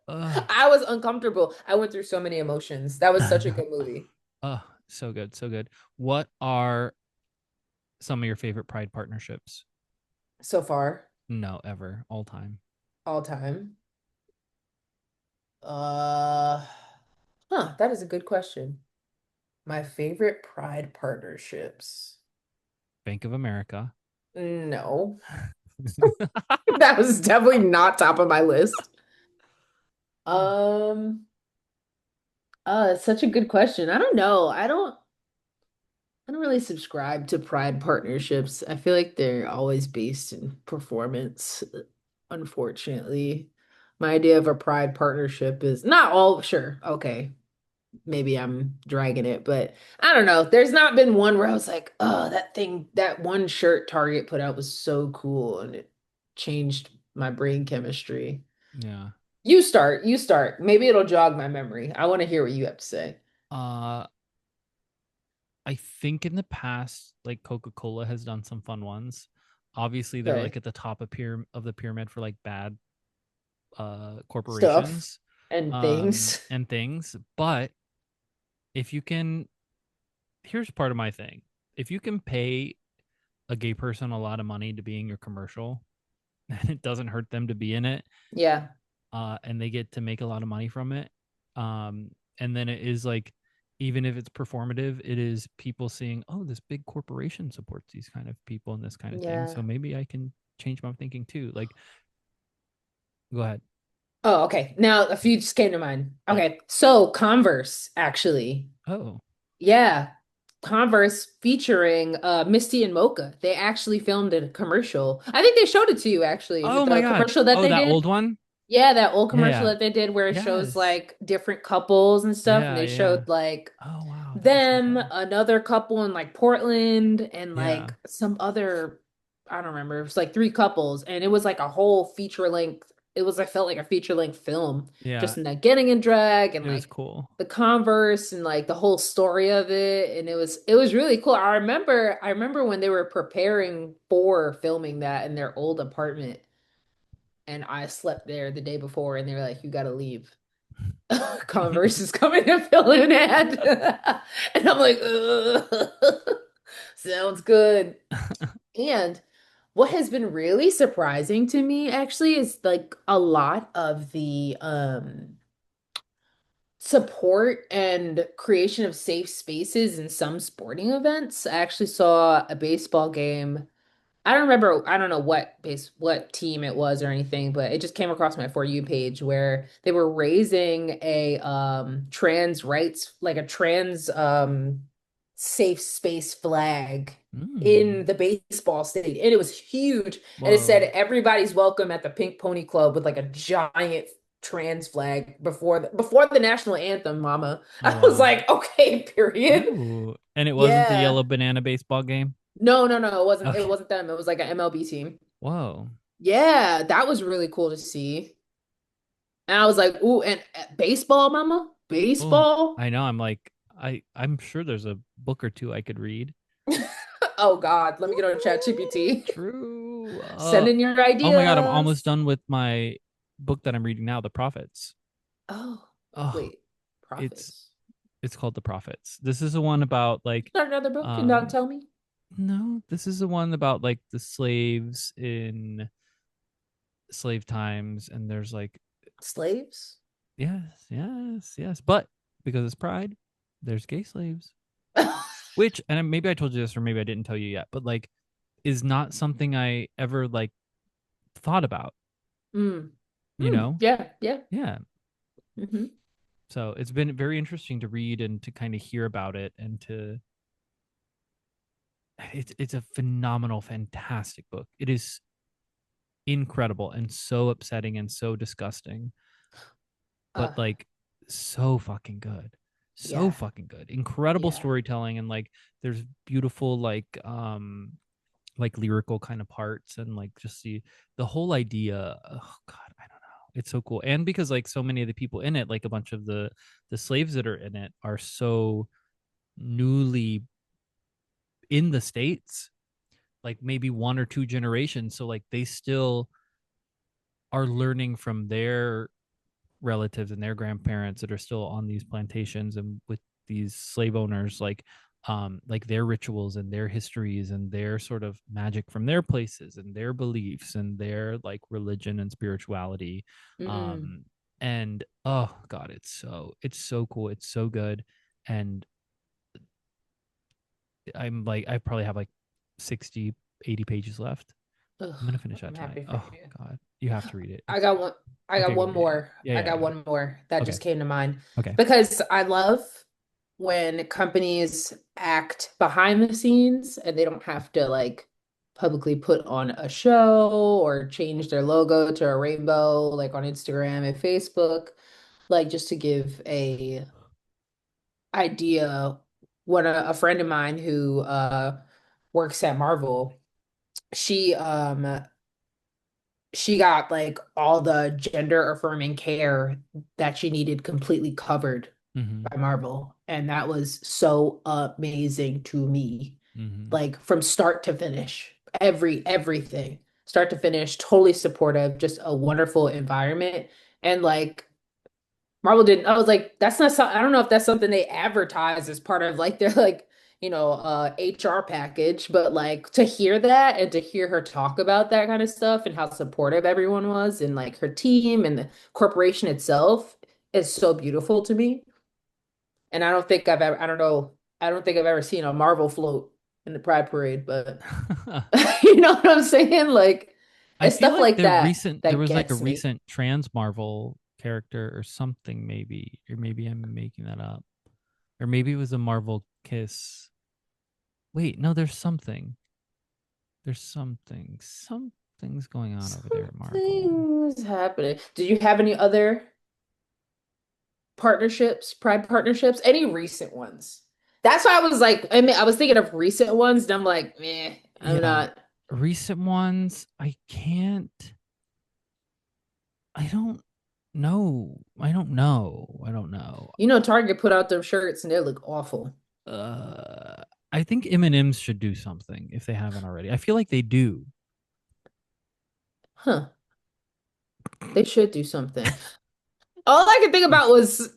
Ugh, I was uncomfortable. I went through so many emotions. That was I such a know. good movie Oh, so good, so good. What are some of your favorite Pride partnerships? so far, No, ever, all time. all time. Uh, that is a good question. My favorite Pride partnerships. Bank of America. No, that was definitely not top of my list. Um, it's such a good question. I don't know. I don't really subscribe to pride partnerships. I feel like they're always based in performance, unfortunately. My idea of a pride partnership is not all, sure, okay, maybe I'm dragging it, but I don't know. There's not been one where I was like, oh, that thing, that one shirt Target put out was so cool and it changed my brain chemistry. Yeah. You start, you start. Maybe it'll jog my memory. I want to hear what you have to say. Uh, I think in the past, like Coca-Cola has done some fun ones. Obviously, they're like Okay. at the top of the pyramid for like bad Stuff corporations and things. and things. But if you can, here's part of my thing. If you can pay a gay person a lot of money to be in your commercial, and it doesn't hurt them to be in it, Yeah. and they get to make a lot of money from it. And then it is like, even if it's performative, it is people seeing, oh, this big corporation supports these kind of people and this kind of thing. So Yeah. maybe I can change my thinking too. Like, go ahead. Oh, okay. Now a few just came to mind. Yeah. Okay. So Converse, actually. Oh. Yeah. Converse featuring Misty and Mocha. They actually filmed a commercial. I think they showed it to you actually. Oh my The God. commercial that Oh, they that did. old one. Yeah, that old Yeah, commercial yeah. that they did where it shows Yes. like different couples and stuff, and Yeah, they yeah. showed like Oh wow, that was so them, funny. another couple in like Portland, and Yeah. like some other, I don't remember. It was like three couples, and it was like a whole feature length. It was, I felt like a feature length film, Yeah. just in that getting in drag and It was like cool. the Converse and like the whole story of it. And it was really cool. I remember when they were preparing for filming that in their old apartment, and I slept there the day before, and they were like, "You gotta leave." Converse is coming to fill in an ad. And I'm like, ugh. Sounds good. And what has been really surprising to me actually is like a lot of the support and creation of safe spaces in some sporting events. I actually saw a baseball game. I don't remember, I don't know what team it was or anything, but it just came across my For You page where they were raising a trans rights, like a trans safe space flag in Mm. the baseball stadium. And it was huge. And it said Whoa. everybody's welcome at the Pink Pony Club with like a giant trans flag before the national anthem, mama. Oh I was wow. like, okay, period. Ooh. And it wasn't the Yeah. yellow banana baseball game? No, no, no, it wasn't. It Okay. wasn't them. It was like an MLB team. Whoa. Yeah, that was really cool to see. And I was like, ooh, and baseball, mama? Oh, Baseball? I know. I'm like, I'm sure there's a book or two I could read. Oh God, let me get on ChatGPT. True. Send in your Oh my God, I'm almost ideas. done with my book that I'm reading now, The Prophets. Oh, Oh, wait, it's Prophets. it's called The Prophets. This is the one about like Start another book and don't um tell me. no, this is the one about like the slaves in slave times, and there's like Slaves? yes, yes, yes. But because it's pride, there's gay slaves. Which, and maybe I told you this or maybe I didn't tell you yet, but like is not something I ever like thought about, Mm. you Mm. know? Yeah, yeah. Yeah. Hmm. So it's been very interesting to read and to kind of hear about it and to it's a phenomenal, fantastic book. It is incredible and so upsetting and so disgusting, but Uh, like so fucking good. So yeah, fucking good. Incredible yeah. storytelling and like there's beautiful like lyrical kind of parts and like just the whole idea. Oh God, I don't know. It's so cool. And because like so many of the people in it, like a bunch of the slaves that are in it are so newly in the States, like maybe one or two generations. So like they still are learning from their relatives and their grandparents that are still on these plantations and with these slave owners like their rituals and their histories and their sort of magic from their places and their beliefs and their like religion and spirituality Mm. um and oh God, it's so cool, it's so good. And I'm like I probably have like 60, 80 pages left. Ugh, I'm gonna finish that I'm tonight. happy for Oh you. God, you have to read it. I It's got one. I got okay, one good. Yeah, more. yeah, I yeah, got yeah. one more that Okay, just came to mind okay. because I love when companies act behind the scenes and they don't have to like publicly put on a show or change their logo to a rainbow like on Instagram and Facebook, like just to give a idea. What a friend of mine who works at Marvel, she she got like all the gender affirming care that she needed completely covered Mm-hmm. by Marvel. And that was so amazing to me. Mm-hmm. Like from start to finish, everything, start to finish, totally supportive, just a wonderful environment. And like Marvel didn't. I was like, that's not something. I don't know if that's something they advertise as part of like their like HR package, but like to hear that and to hear her talk about that kind of stuff and how supportive everyone was and like her team and the corporation itself is so beautiful to me. And I don't think I've ever. I don't know. I don't think I've ever seen a Marvel float in the Pride Parade, but you know what I'm saying? Like I it's feel stuff like like that there that was like a gets me. recent trans Marvel character or something, maybe, or maybe I'm making that up, or maybe it was a Marvel kiss. Wait, no, there's something. There's something. Some. Something's going on over there at Marvel. Things happening. Did you have any other partnerships, Pride partnerships? Any recent ones? That's why I was like, I mean, I was thinking of recent ones, and I'm like, meh, I'm Yeah, not. recent ones. I can't. I don't know. I don't know. I don't know. You know, Target put out their shirts and they look awful. Uh, I think M&M's should do something if they haven't already. I feel like they do. Huh. They should do something. All I could think about was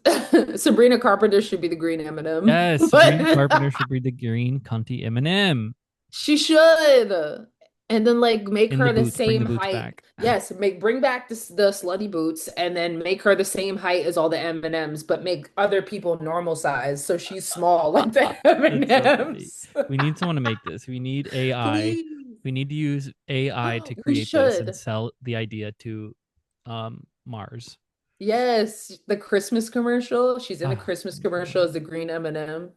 Sabrina Carpenter should be the green M&M. Yes, Sabrina Carpenter But should be the green cunty M&M she should. And then like make in the her the boots. Bring the same boots height. back. Yes, make bring back the slutty boots and then make her the same height as all the M&Ms, but make other people normal size so she's small like the That's so funny. M&Ms. We need someone to make this. We need AI. Please. We need to use AI to We create this and should. sell the idea to Mars. Yes, the Christmas commercial. She's in the Oh Christmas my commercial as god. the green M&M.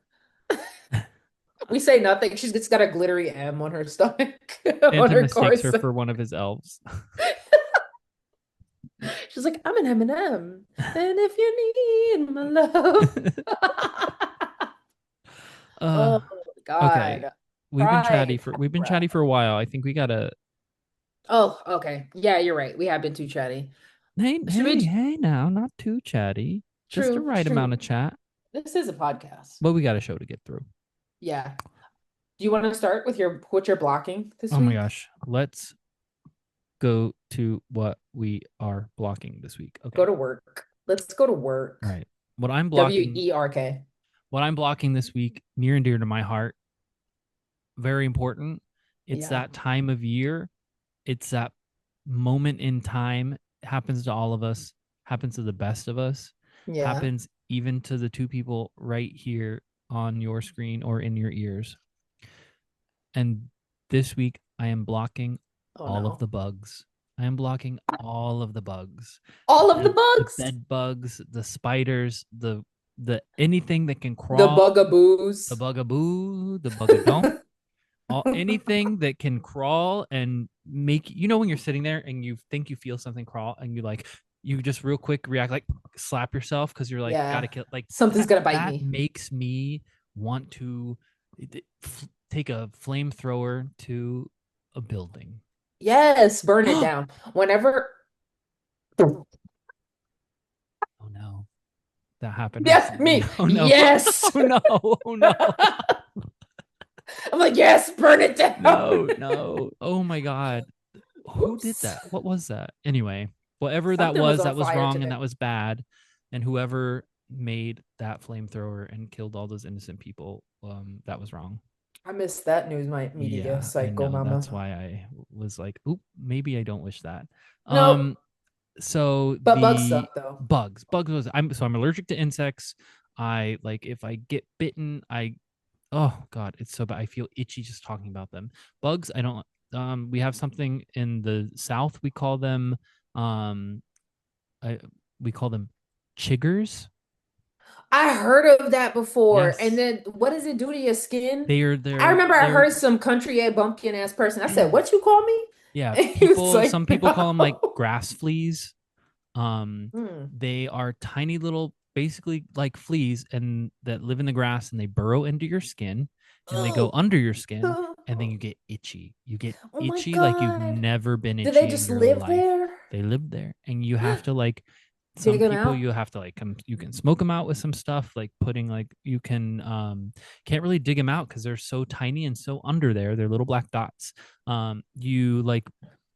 We say nothing. She's just got a glittery M on her stomach, on Santa her mistakes her corset. for one of his elves. She's like, I'm an M&M. And if you need my love. uh Oh okay. God. We've been Pride. chatty for a while. I think we gotta Oh, okay. Yeah, you're right. We have been too chatty. hey, Should hey, we? hey now, not too chatty. Just the True, right amount true. of chat. This is a podcast. But we got a show to get through. Yeah. Do you want to start with your what you're blocking this Oh my week? gosh. Let's go to what we are blocking this week. Go Okay. to work. Let's go to All work. right. What I'm blocking WERK. what I'm blocking this week, near and dear to my heart, very important. It's Yeah. that time of year. It's that moment in time. It happens to all of us, happens to the best of us, Yeah. happens even to the two people right here on your screen or in your ears. And this week, I am blocking Oh all of no. the bugs. I am blocking all of the bugs. All of the The bugs? bed bugs, the spiders, the anything that can The crawl, the bugaboos. bugaboo, the bugadonk, all anything that can crawl and make when you're sitting there and you think you feel something crawl and you just real quick react like slap yourself because you're like gotta Yeah. kill like Something's that gonna bite that me. makes me want to take a flamethrower to a building. Yes, burn it Oh down. Whenever, no, that happened yes, recently. me. Oh no. Yes. Oh no. Oh no. I'm like, yes, burn it down. No, no. Oh my god. Who did Whoops. that? What was that? Anyway, whatever Something was on that was fire wrong and today. that was bad. And whoever made that flamethrower and killed all those innocent people, that was wrong. I missed that news, my media Yeah, I cycle, know. That's mama. why I was like, oop, maybe I don't wish that. Nope. Um, so But bug the stuff though. bugs was I'm allergic to insects. I like if I get bitten, oh god, it's so bad. I feel itchy just talking about them. Bugs, I don't we have something in the south we call them um I we call them chiggers. I heard of that before. And Yes. then what does it do to your skin? They're I they're remember I they're heard some country a bumpkin ass person. I said, "What you call me?" yeah, And he was people like, some people call them like "No." grass fleas. Hmm. They are tiny little, basically like fleas, and that live in the grass, and they burrow into your skin, and they go Oh, under your skin, and then oh you get itchy. You get my itchy like you've God. never been Do they itchy in just your live life. there? They live there, and you have to like some Dig them people out? you have to like you can smoke them out with some stuff like putting like you can can't really dig them out because they're so tiny and so under there, they're little black dots. You like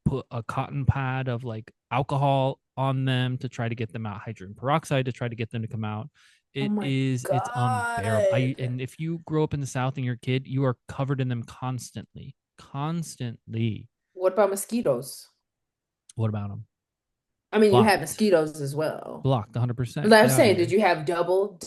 put a cotton pad of like alcohol on them to try to get them out, hydrogen peroxide to try to get them to come out. Oh my It's unbearable. I God. and if you grow up in the south and you're a kid, you are covered in them constantly. What about mosquitoes? What about them? I mean, you have Blocked. mosquitoes as well. Blocked. 100%. Like I'm Get out of saying, did here. you have double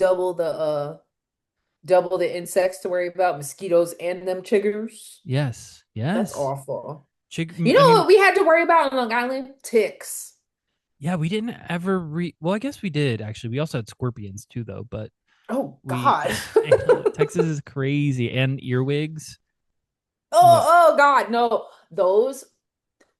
the insects to worry about, mosquitoes and them chiggers? Yes. That's Yes. awful. Chick You I know mean, what we had to worry about on Long Island? Ticks. yeah, we didn't ever well, I guess we did actually. We also had scorpions too though, but Oh we God. I know Texas is crazy, and earwigs. Oh my Oh God, no. Those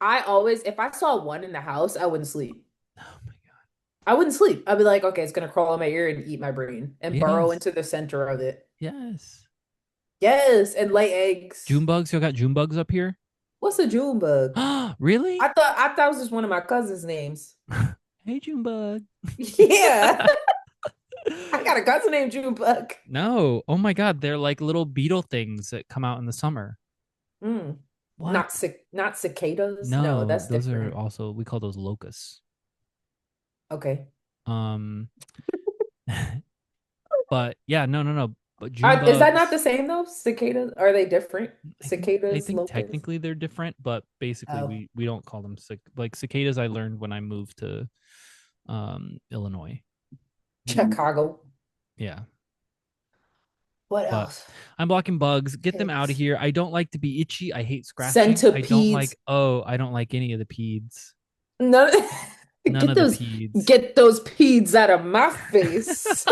I always, if I saw one in the house, I wouldn't sleep. Oh my God. I wouldn't sleep. I'd be like, okay, it's gonna crawl in my ear and eat my brain and burrow Yes. into the center of it. Yes. Yes, and lay eggs. June bugs. You got June bugs up here? What's a June bug? Really? I thought it was just one of my cousin's names. Hey, June bug. Yeah. I got a cousin named June bug. No. Oh my God. They're like little beetle things that come out in the summer. Mm. What? Not cicadas. No, No, that's those are different. also, we call those locusts. Okay. Um, but yeah, no, no, no. But June Is that not bugs, the same though? Cicadas? Are they different? I Cicadas, think locusts? technically they're different, but basically Oh, we don't call them like cicadas. I learned when I moved to Illinois. Chicago. Yeah. What But else? I'm blocking bugs. Get them out of Ticks. here. I don't like to be itchy. I hate scratching. Centipedes. I don't like any of the peds. No, None of the peds. get those peds out of my face.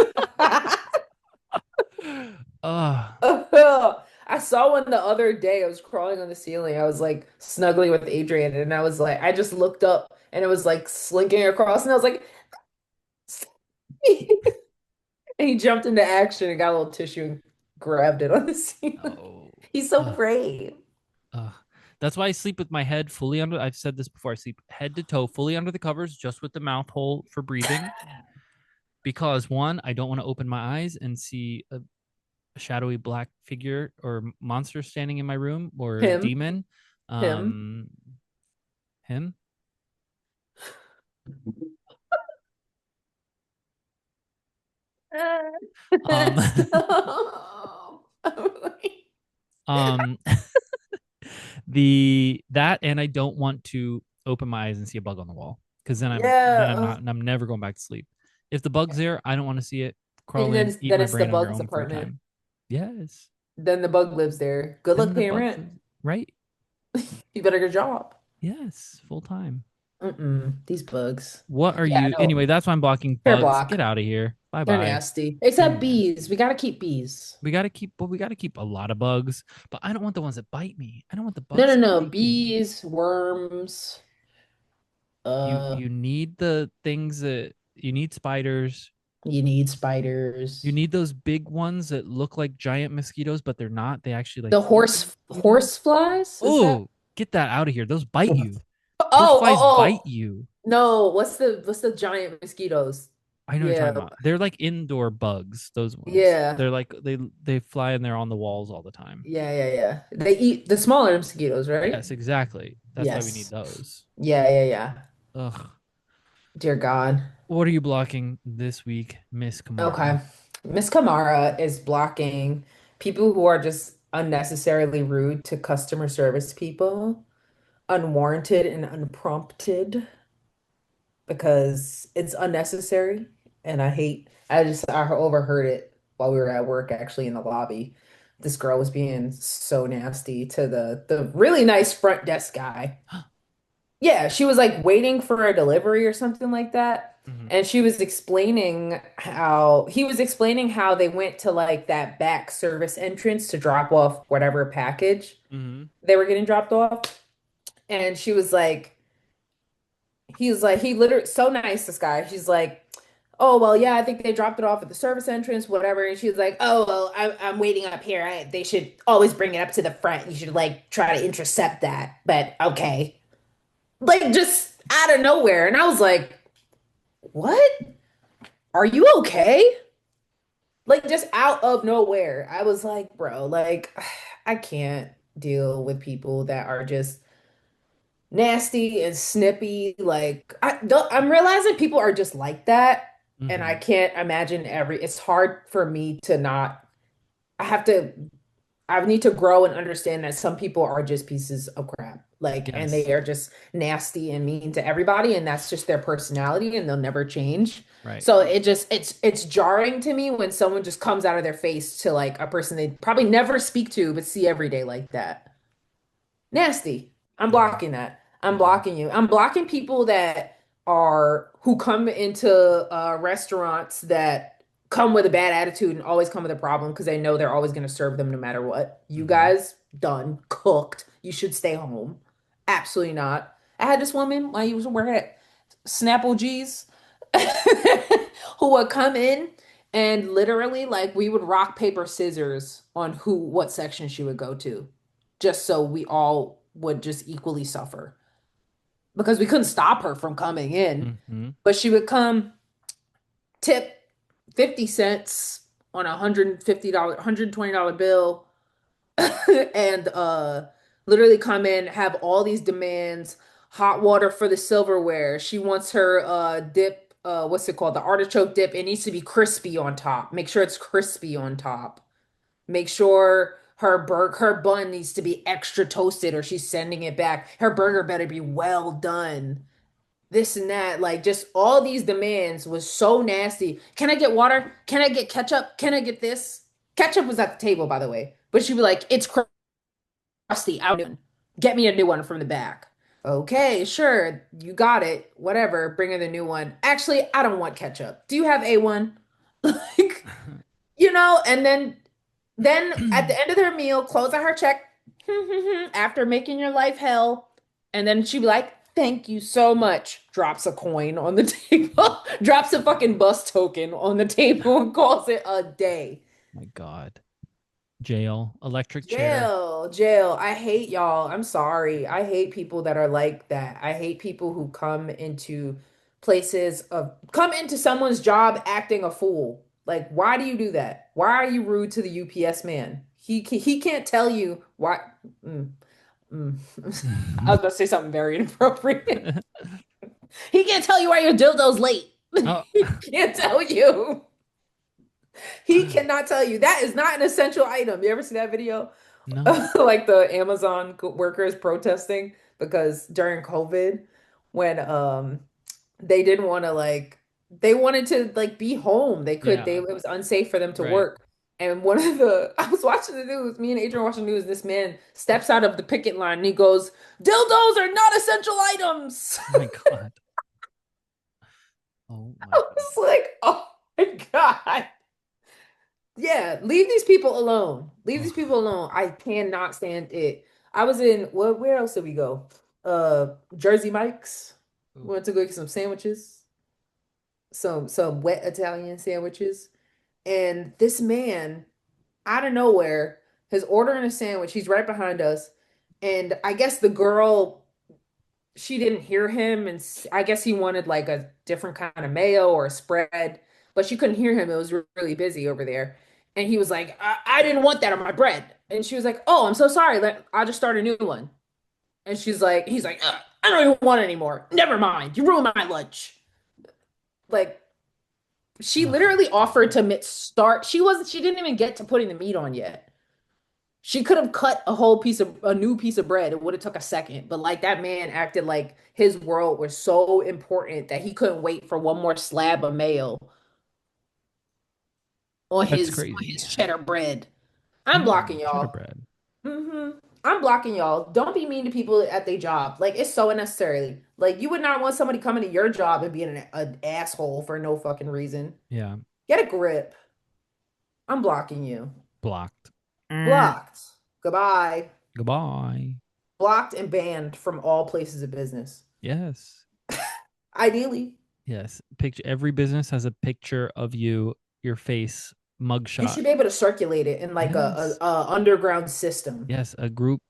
Ugh. I saw one the other day. I was crawling on the ceiling. I was like snuggling with Adrian, and I was like, I just looked up and it was like slinking across, and I was like, and he jumped into action and got a little tissue and grabbed it on the ceiling. Oh. He's so Ugh. brave. Ugh. That's why I sleep with my head fully under. I've said this before. I sleep head to toe, fully under the covers, just with the mouth hole for breathing. Because one, I don't want to open my eyes and see a shadowy black figure or monster standing in my room or Him, demon. him. Um, him. Um, Stop. um, the that, and I don't want to open my eyes and see a bug on the wall because then I'm Yeah. not, I'm never going back to sleep. If the bug's there, I don't want to see it. Crawl And in, eat then my it's the brain on your bug's own free apartment. time. Yes. Then the bug lives there. Good Then luck the paying bugs, rent. right? You better get a job. Yes, full time. These bugs. What are Yeah, you? no. Anyway, that's why I'm blocking Hair bugs. Get block. out of here. Bye They're bye. nasty. They're Except nasty. bees. We gotta keep bees. We got to keep a lot of bugs, but I don't want the ones that bite me. I don't want the No, bugs no, that no. bite me. Bees, worms. Uh, You need the things that you need spiders. you need You spiders. need those big ones that look like giant mosquitoes, but they're not. They actually like The eat the mosquito. horse flies? Is that? Oh, get that out of here. Those bite Oh, you. oh, Horseflies bite oh. you. No, what's the giant mosquitoes? I know what you're Yeah, talking about. They're like indoor bugs, those ones. yeah, They're like they fly and they're on the walls all the time. yeah. They eat the smaller mosquitoes, right? Yes, exactly. That's why we need Yes. those. Yeah. Ugh. Dear God. What are you blocking this week, Miss Okay. Kamara? Miss Kamara is blocking people who are just unnecessarily rude to customer service people, unwarranted and unprompted, because it's unnecessary. And I overheard it while we were at work actually in the lobby. This girl was being so nasty to the really nice front desk guy. Yeah, she was like waiting for a delivery or something like that. Mm-hmm. And he was explaining how they went to like that back service entrance to drop off whatever package Mm-hmm. they were getting dropped off. And he literally, so nice, this guy. She's like, oh, well, yeah, I think they dropped it off at the service entrance, whatever. And she was like, oh, well, I'm waiting up here. They should always bring it up to the front. You should like try to intercept that. But okay. Like just out of nowhere. And I was like, what? Are you okay? Like just out of nowhere. I was like, bro, like I can't deal with people that are just nasty and snippy. Like I'm realizing people are just like that. And I Mm-hmm. can't imagine it's hard for me to not, I have to I need to grow and understand that some people are just pieces of crap. Like, and Yes. they are just nasty and mean to everybody, and that's just their personality, and they'll never change. Right. So it's jarring to me when someone just comes out of their face to like a person they probably never speak to but see every day like that. Nasty. I'm Mm-hmm. blocking that. I'm Mm-hmm. blocking you. I'm blocking people that who come into restaurants that come with a bad attitude and always come with a problem because they know they're always going to serve them no matter what. You Mm-hmm. guys done cooked. You should stay home. Absolutely not. I had this woman when I used to work at Snapple G's who would come in and literally like we would rock, paper, scissors on who what section she would go to, just so we all would just equally suffer because we couldn't stop her from coming in. Mm-hmm. But she would come, tip 50 cents on $150, $120 bill, and literally come in, have all these demands, hot water for the silverware. She wants her dip, what's it called? The artichoke dip. It needs to be crispy on top. Make sure it's crispy on top. Make sure her bun needs to be extra toasted or she's sending it back. Her burger better be well done. This and that, like just all these demands was so nasty. Can I get water? Can I get ketchup? Can I get this? Ketchup was at the table, by the way, but she'd be like, "It's crusty. Out. Get me a new one from the back." Okay, sure, you got it. Whatever. Bring her the new one. Actually, I don't want ketchup. Do you have A1? Like, and then at the end of their meal, close out her check after making your life hell. And then she'd be like, "Thank you so much." Drops a coin on the table, drops a fucking bus token on the table and calls it a day. My God. Jail, electric chair. Jail, jail. I hate y'all. I'm sorry. I hate people that are like that. I hate people who come into someone's job acting a fool. Like, why do you do that? Why are you rude to the UPS man? He can't tell you why. Mm, mm. I was about to say something very inappropriate. He can't tell you why your dildo's late. Oh, He can't tell you. He cannot tell you. That is not an essential item. You ever see that video? no. Like the Amazon workers protesting because during COVID, when they didn't want to like they wanted to like be home. Yeah, It was unsafe for them to right. work. And one of the I was watching the news, me and Adrian watching the news, this man steps out of the picket line and he goes, "Dildos are not essential items." Oh my God. Oh I my God. was like, oh my God. Yeah, leave these people alone. Leave these Ugh. people alone. I cannot stand it. I was in where else did we go? Jersey Mike's. We Ooh. went to go get some sandwiches, some wet Italian sandwiches. And this man, out of nowhere, is ordering a sandwich. He's right behind us. And I guess the girl, she didn't hear him, and I guess he wanted like a different kind of mayo or a spread, but she couldn't hear him. It was really busy over there. And he was like, I didn't want that on my bread. And she was like, "Oh, I'm so sorry. I'll just start a new one." And he's like, "I don't even want it anymore. Never mind. You ruined my lunch." Like, she Oh literally offered God. to start. She didn't even get to putting the meat on yet. She could have cut a new piece of bread. It would have took a second. But like that man acted like his world was so important that he couldn't wait for one more slab of mayo on That's his crazy. cheddar bread. I'm blocking Cheddar y'all. bread. I'm blocking y'all. Don't be mean to people at their job. Like it's so unnecessarily. Like you would not want somebody coming to your job and being an asshole for no fucking reason. Yeah. Get a grip. I'm blocking you. Blocked. Blocked. Goodbye. Goodbye. Blocked and banned from all places of business. Yes. Ideally, Yes. Picture every business has a picture of you, your face, you mugshot. should be able to circulate it in like Yes. a underground system. Yes. A group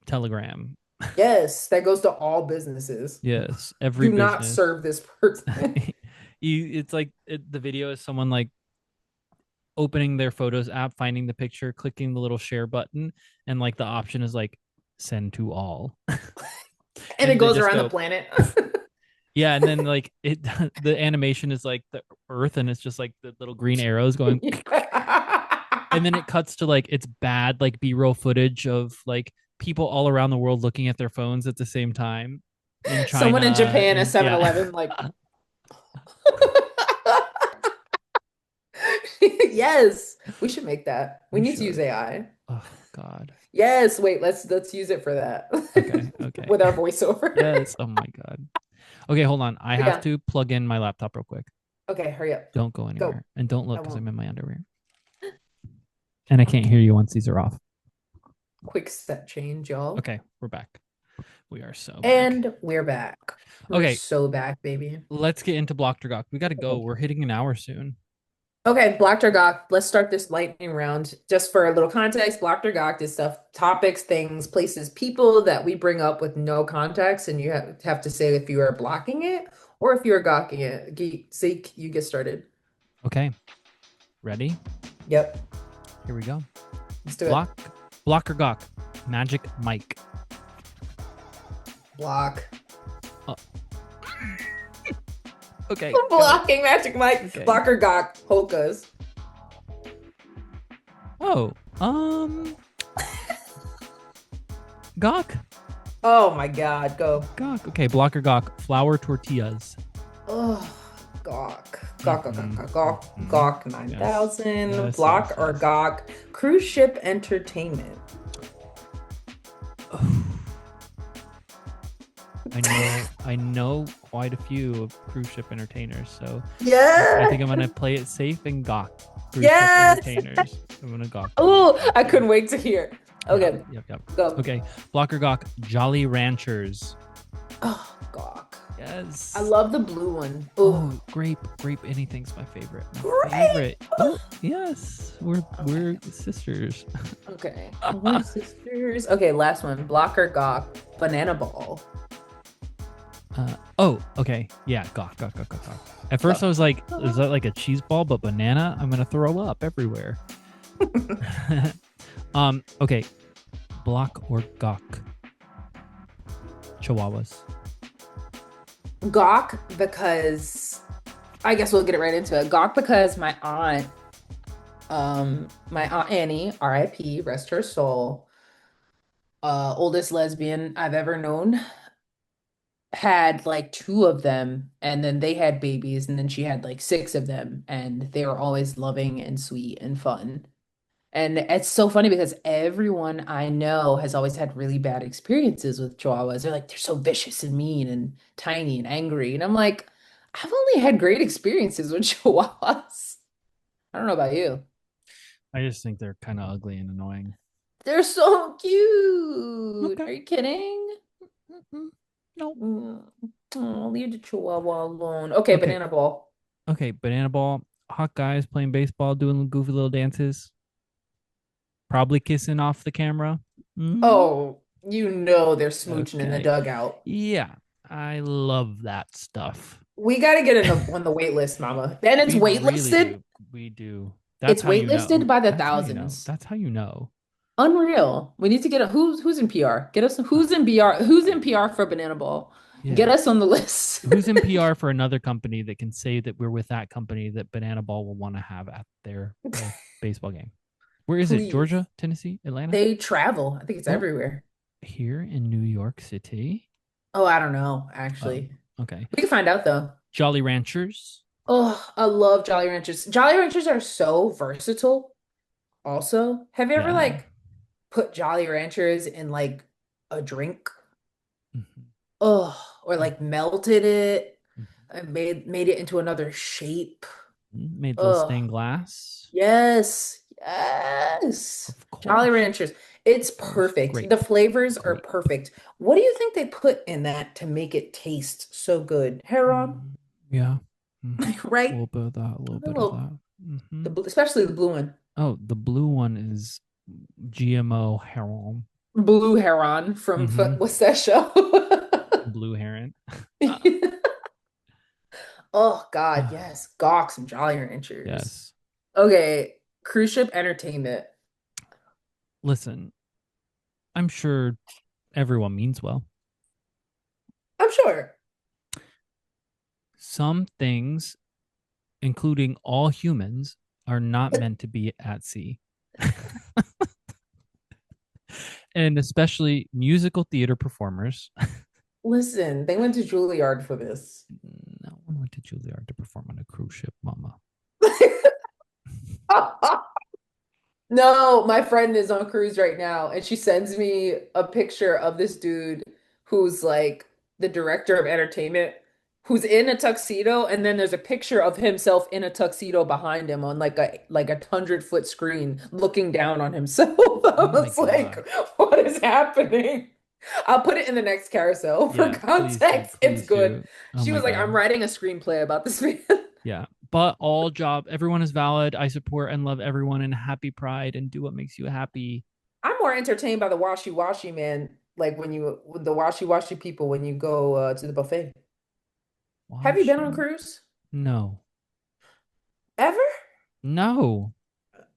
telegram. Yes, that goes to all businesses. Yes. Every Do not business. serve this person. It's like the video is someone like opening their photos app, finding the picture, clicking the little share button, and like the option is like send to all. And it And they goes just around the go, planet. yeah, and then like it the animation is like the earth and it's just like the little green arrows going and then it cuts to like it's bad like b-roll footage of like people all around the world looking at their phones at the same time in Someone in China Japan at and Seven yeah. Eleven, like, yes, we should make that. We We need to use should. AI. Oh God. Yes, wait, let's use it for that Okay, okay. with our voiceover. Yes. Oh my God. Okay, hold on. I have Yeah. to plug in my laptop real quick. Okay, hurry up. Don't go Go. anywhere. And don't look I because won't. I'm in my underwear. And I can't hear you once these are off. Quick step change, y'all. Okay, we're back. We are so back. And we're back. We're Okay, so back, baby. let's get into Blocked or Gawked. We got to go. We're hitting an hour soon. Okay, Blocked or Gawked. Let's start this lightning round. Just for a little context, Blocked or Gawked is stuff, topics, things, places, people that we bring up with no context, and you have to say if you are blocking it or if you're gawking it. Zeke, you get started. Okay, ready? Yep, Here we go. let's do it. Block, Block or Gawk. Magic Mike. Block. Uh, okay, go. Blocking Magic Mike. Okay. Block or Gawk. HOKAs. Oh, Gawk. Oh my God, go. Gawk. Okay, Block or Gawk. Flour tortillas. Oh, Gawk. Gawk, gawk, Mhm, gawk, gawk, mhm. gawk Yes. 9000. Yes, yes, Block or yes. Gawk. Cruise ship entertainment. I know quite a few of cruise ship entertainers, so I Yeah. think I'm gonna play it safe and gawk cruise ship Yes. entertainers. I'm gonna gawk them. Oh, I couldn't wait to hear. Yep, Okay, yep, yep. go. Okay, Blocker Gawk, Jolly Ranchers. Oh, Gawk. I Yes. love the blue one. Oh, Oh, grape anything's my favorite. My great. favorite. Oh, yes. We're sisters. Okay. We're sisters. Okay, last one. Block or Gawk. Banana ball. Oh, okay. Yeah, gawk. At first I Gawk. was like, is that like a cheese ball but banana? I'm gonna throw up everywhere. Okay. Block or gawk? Chihuahuas. Gawk because I guess we'll get it right into it. Gawk because my aunt Annie, RIP, rest her soul, oldest lesbian I've ever known, had like two of them, and then they had babies, and then she had like six of them, and they were always loving and sweet and fun. And it's so funny because everyone I know has always had really bad experiences with Chihuahuas. They're like, they're so vicious and mean and tiny and angry. And I'm like, I've only had great experiences with Chihuahuas. I don't know about you. I just think they're kind of ugly and annoying. They're so cute. Okay. Are you kidding? No. Mm. Oh, leave the Chihuahua alone. Okay, Okay. banana ball. Okay. Banana ball. Hot guys playing baseball, doing goofy little dances. Probably kissing off the camera. Mm, Oh, you know they're smooching in the okay. dugout. Yeah. I love that stuff. We got to get on the wait list, mama. Then it's We really waitlisted. do. We do. That's It's how you know. waitlisted by the That's how you know. thousands. That's how you know. Unreal. We need to get who's in PR. Get us who's in PR. Who's in PR for Banana Ball? Get Yeah. us on the list. Who's in PR for another company that can say that we're with that company that Banana Ball will want to have at their baseball game? Where is it? Please. Georgia, Tennessee, Atlanta? They travel. I think it's Oh, everywhere. here in New York City. Oh, I don't know, Oh, actually. okay. We can find out though. Jolly Ranchers. Oh, I love Jolly Ranchers. Jolly Ranchers are so versatile. Also, have you ever Yeah. like put Jolly Ranchers in like a drink? Mhm, Oh, or like melted it mhm. and made it into another shape. Made little Oh, stained glass. yes. Yes. Of Jolly course. Ranchers. It's Of course. perfect. The Grape. flavors are Grape. perfect. What do you think they put in that to make it taste so good? Heron, Yeah. A right? little bit of that. A A little bit of little, that. Hmm. especially the blue one. Oh, the blue one is GMO heron. Blue Heron from Hmm. what's that show? Blue heron. Oh God, yes. Gawks and Jolly Ranchers. Yes. Okay, cruise ship entertainment. Listen, I'm sure everyone means well. I'm sure. Some things, including all humans, are not meant to be at sea. And especially musical theater performers. Listen, they went to Juilliard for this. No one went to Juilliard to perform on a cruise ship, mama. No, my friend is on cruise right now, and she sends me a picture of this dude who's like the director of entertainment, who's in a tuxedo, and then there's a picture of himself in a tuxedo behind him on like a 100-foot screen looking down on himself. I Oh my was like, God. what is happening? I'll put it in the next carousel for Yeah, please do. context. It's Please good. do. Oh She my was like, I'm God. writing a screenplay about this man. Yeah. But everyone is valid. I support and love everyone and happy pride and do what makes you happy. I'm more entertained by the washy-washy man, like the washy-washy people when you go to the buffet. Have you been on a Washing. cruise? No. Ever? No.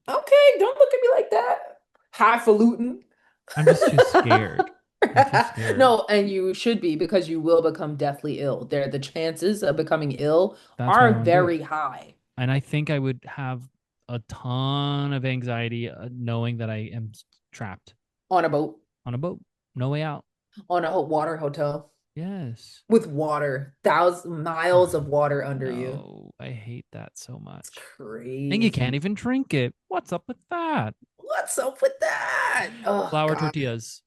Okay, don't look at me like that. Highfalutin. I'm just too scared. I'm too scared. No, and you should be because you will become deathly ill. The chances of becoming ill That's why I are don't do it. very high And I think I would have a ton of anxiety knowing that I am trapped on a boat, on a boat. No way out. on a water hotel Yes. with water, thousand miles of water under you. No, I hate that so It's much. And you can't crazy. even drink it. What's up with that? What's up with that? Oh Flour God. tortillas.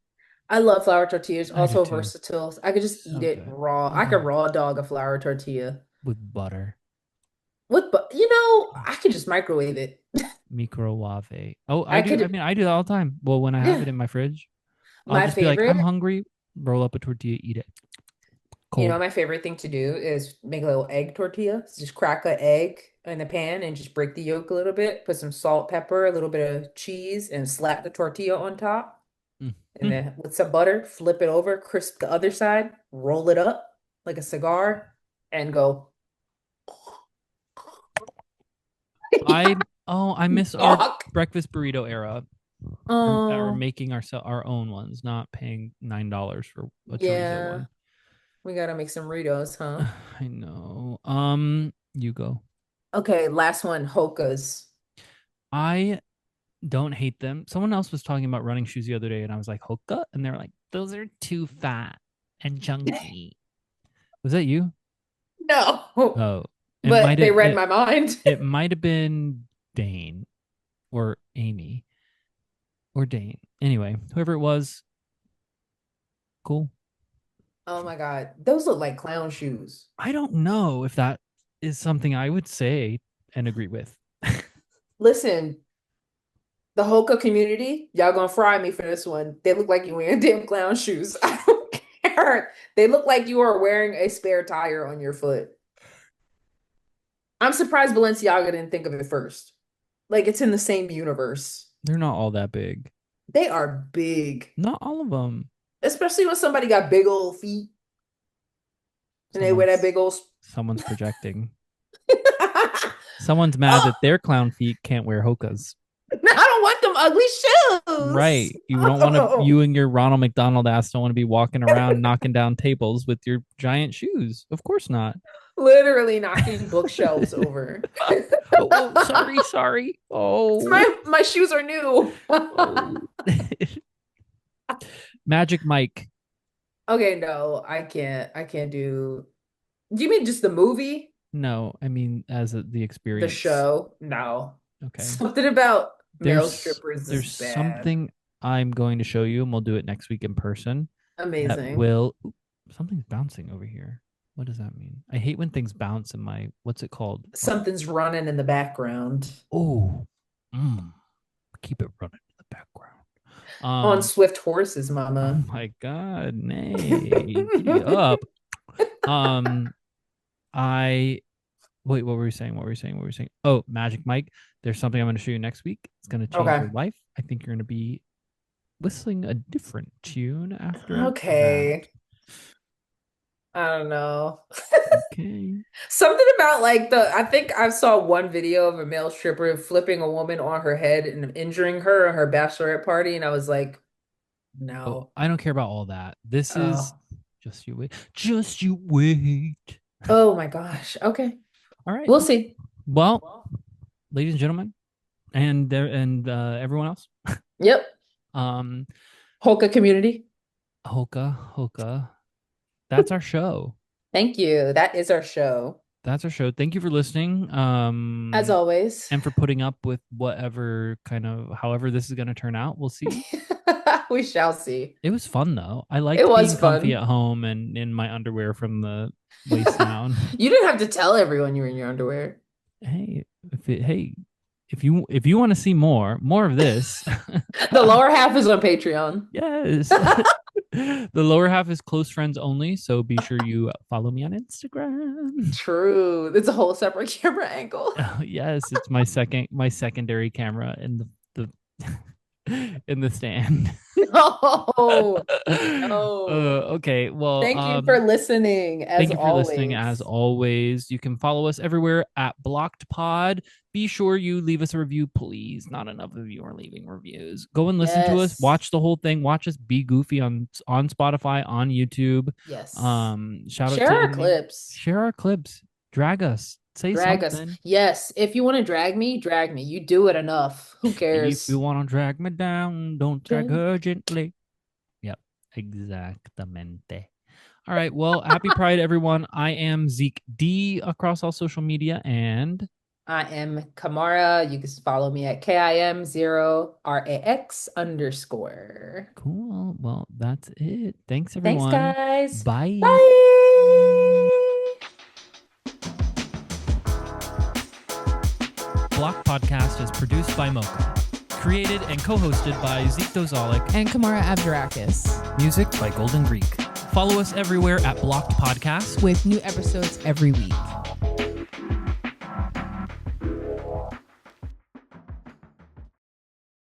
I love flour tortillas, I do also too. versatile. I could just eat So it good. raw. I could Oh, raw dog a flour tortilla. with butter. But I could just microwave it. Microwave. Oh, I I do. I could, mean, I do that all the time. Well, when I have yeah. it in my fridge, I'll My just be like, I'm favorite, hungry, roll up a tortilla, eat it cold. my favorite thing to do is make a little egg tortilla. So just crack an egg in the pan and just break the yolk a little bit, put some salt, pepper, a little bit of cheese, and slap the tortilla on top. And Mhm. then with some butter, flip it over, crisp the other side, roll it up like a cigar, and go. I I miss our Yuck. breakfast burrito era. Or Oh, making our own ones, not paying $9 for a chorizo yeah. one. We gotta make some Ritos, huh? I know. You go. Okay, last one, Hokas. I don't hate them. Someone else was talking about running shoes the other day, and I was like, Hoka? And they're like, those are too fat and chunky. Was that you? No, Oh, it but might they have read my mind. it might have been Dane or Amy or Dane. Anyway, whoever it was, cool. Oh my God, those look like clown shoes. I don't know if that is something I would say and agree with. Listen, the Hoka community, y'all gonna fry me for this one. They look like you wearing damn clown shoes. I don't care. They look like you are wearing a spare tire on your foot. I'm surprised Balenciaga didn't think of it first. Like it's in the same universe. They're not all that big. They are big, Not all of them. especially when somebody got big old feet and they wear that Someone's big old. someone's projecting. Someone's mad Oh, that their clown feet can't wear hokas. I don't want them ugly shoes. Right. You don't want to Oh, you and your Ronald McDonald ass don't want to be walking around knocking down tables with your giant shoes. Of course not. literally knocking bookshelves over. Oh, sorry, sorry. Oh, My shoes are new. oh. Magic Mike. Okay, no, I can't. I can't do. Do you mean just the movie? No, I mean the The experience. show? No. Okay. Something about male There's strippers is there's bad. something I'm going to show you, and we'll do it next week in person. That Amazing. will. Oop, something's bouncing over here. What does that mean? I hate when things bounce in my. What's it called? Something's running in the background. Oh, mm, keep it running in the background. On Um. swift horses, Oh mama. my God, nay, giddy up. Um. I wait. What were we saying? What were we saying? What were we saying? Oh, Magic Mike. There's something I'm going to show you next week. It's going to change your Okay. life. I think you're going to be whistling a different tune after that. Okay. I don't know. Okay. Something about like I think I saw one video of a male stripper flipping a woman on her head and injuring her on her bachelorette party, and I was like, Oh, no. I don't care about all that. This is Oh. just you wait. Just you wait. Oh my gosh. Okay. All right. We'll see. Well, ladies and gentlemen, and everyone else, Yep. um, Hoka community. Hoka. That's our show. Thank you. That is our show. That's our show. Thank you for listening. As always. And for putting up with whatever kind of however this is going to turn out. We'll see. We shall see. It was fun though. I It liked was being comfy fun. at home and in my underwear from the waist down. You didn't have to tell everyone you were in your underwear. Hey, hey, if you want to see more of this, The lower half is on Patreon. yes. The lower half is close friends only, so be sure you follow me on Instagram. True. It's a whole separate camera angle. Oh, yes, it's my secondary camera in in the stand. No, no. Okay, well, Thank you for listening, as thank you for listening. As always. always, you can follow us everywhere at Blocked Pod. Be sure you leave us a review, please. Not enough of you are leaving reviews. Go and listen to us. Yes. Watch the whole thing. Watch us be goofy on Spotify, on YouTube. Yes. Shout out Share to our Indy. clips. Share our clips. Drag us. Say Drag us. something. Yes. If you want to drag me, drag me. You do it enough. Who If you cares? want to drag me down, don't drag Drag- her gently. Yep, exactamente. All right. Well, happy Pride, everyone. I am Zeke D across all social media. And I am Kamara. You can follow me at KIM0RAX_. cool. Well, that's it. Thanks, Thanks, everyone. guys. Bye. Bye. Block Podcast is produced by Mocha. Created and co-hosted by Zeke Dozalik. And Kimara Abdurakis. Music by Golden Greek. Follow us everywhere at Blocked Podcast. With new episodes every week.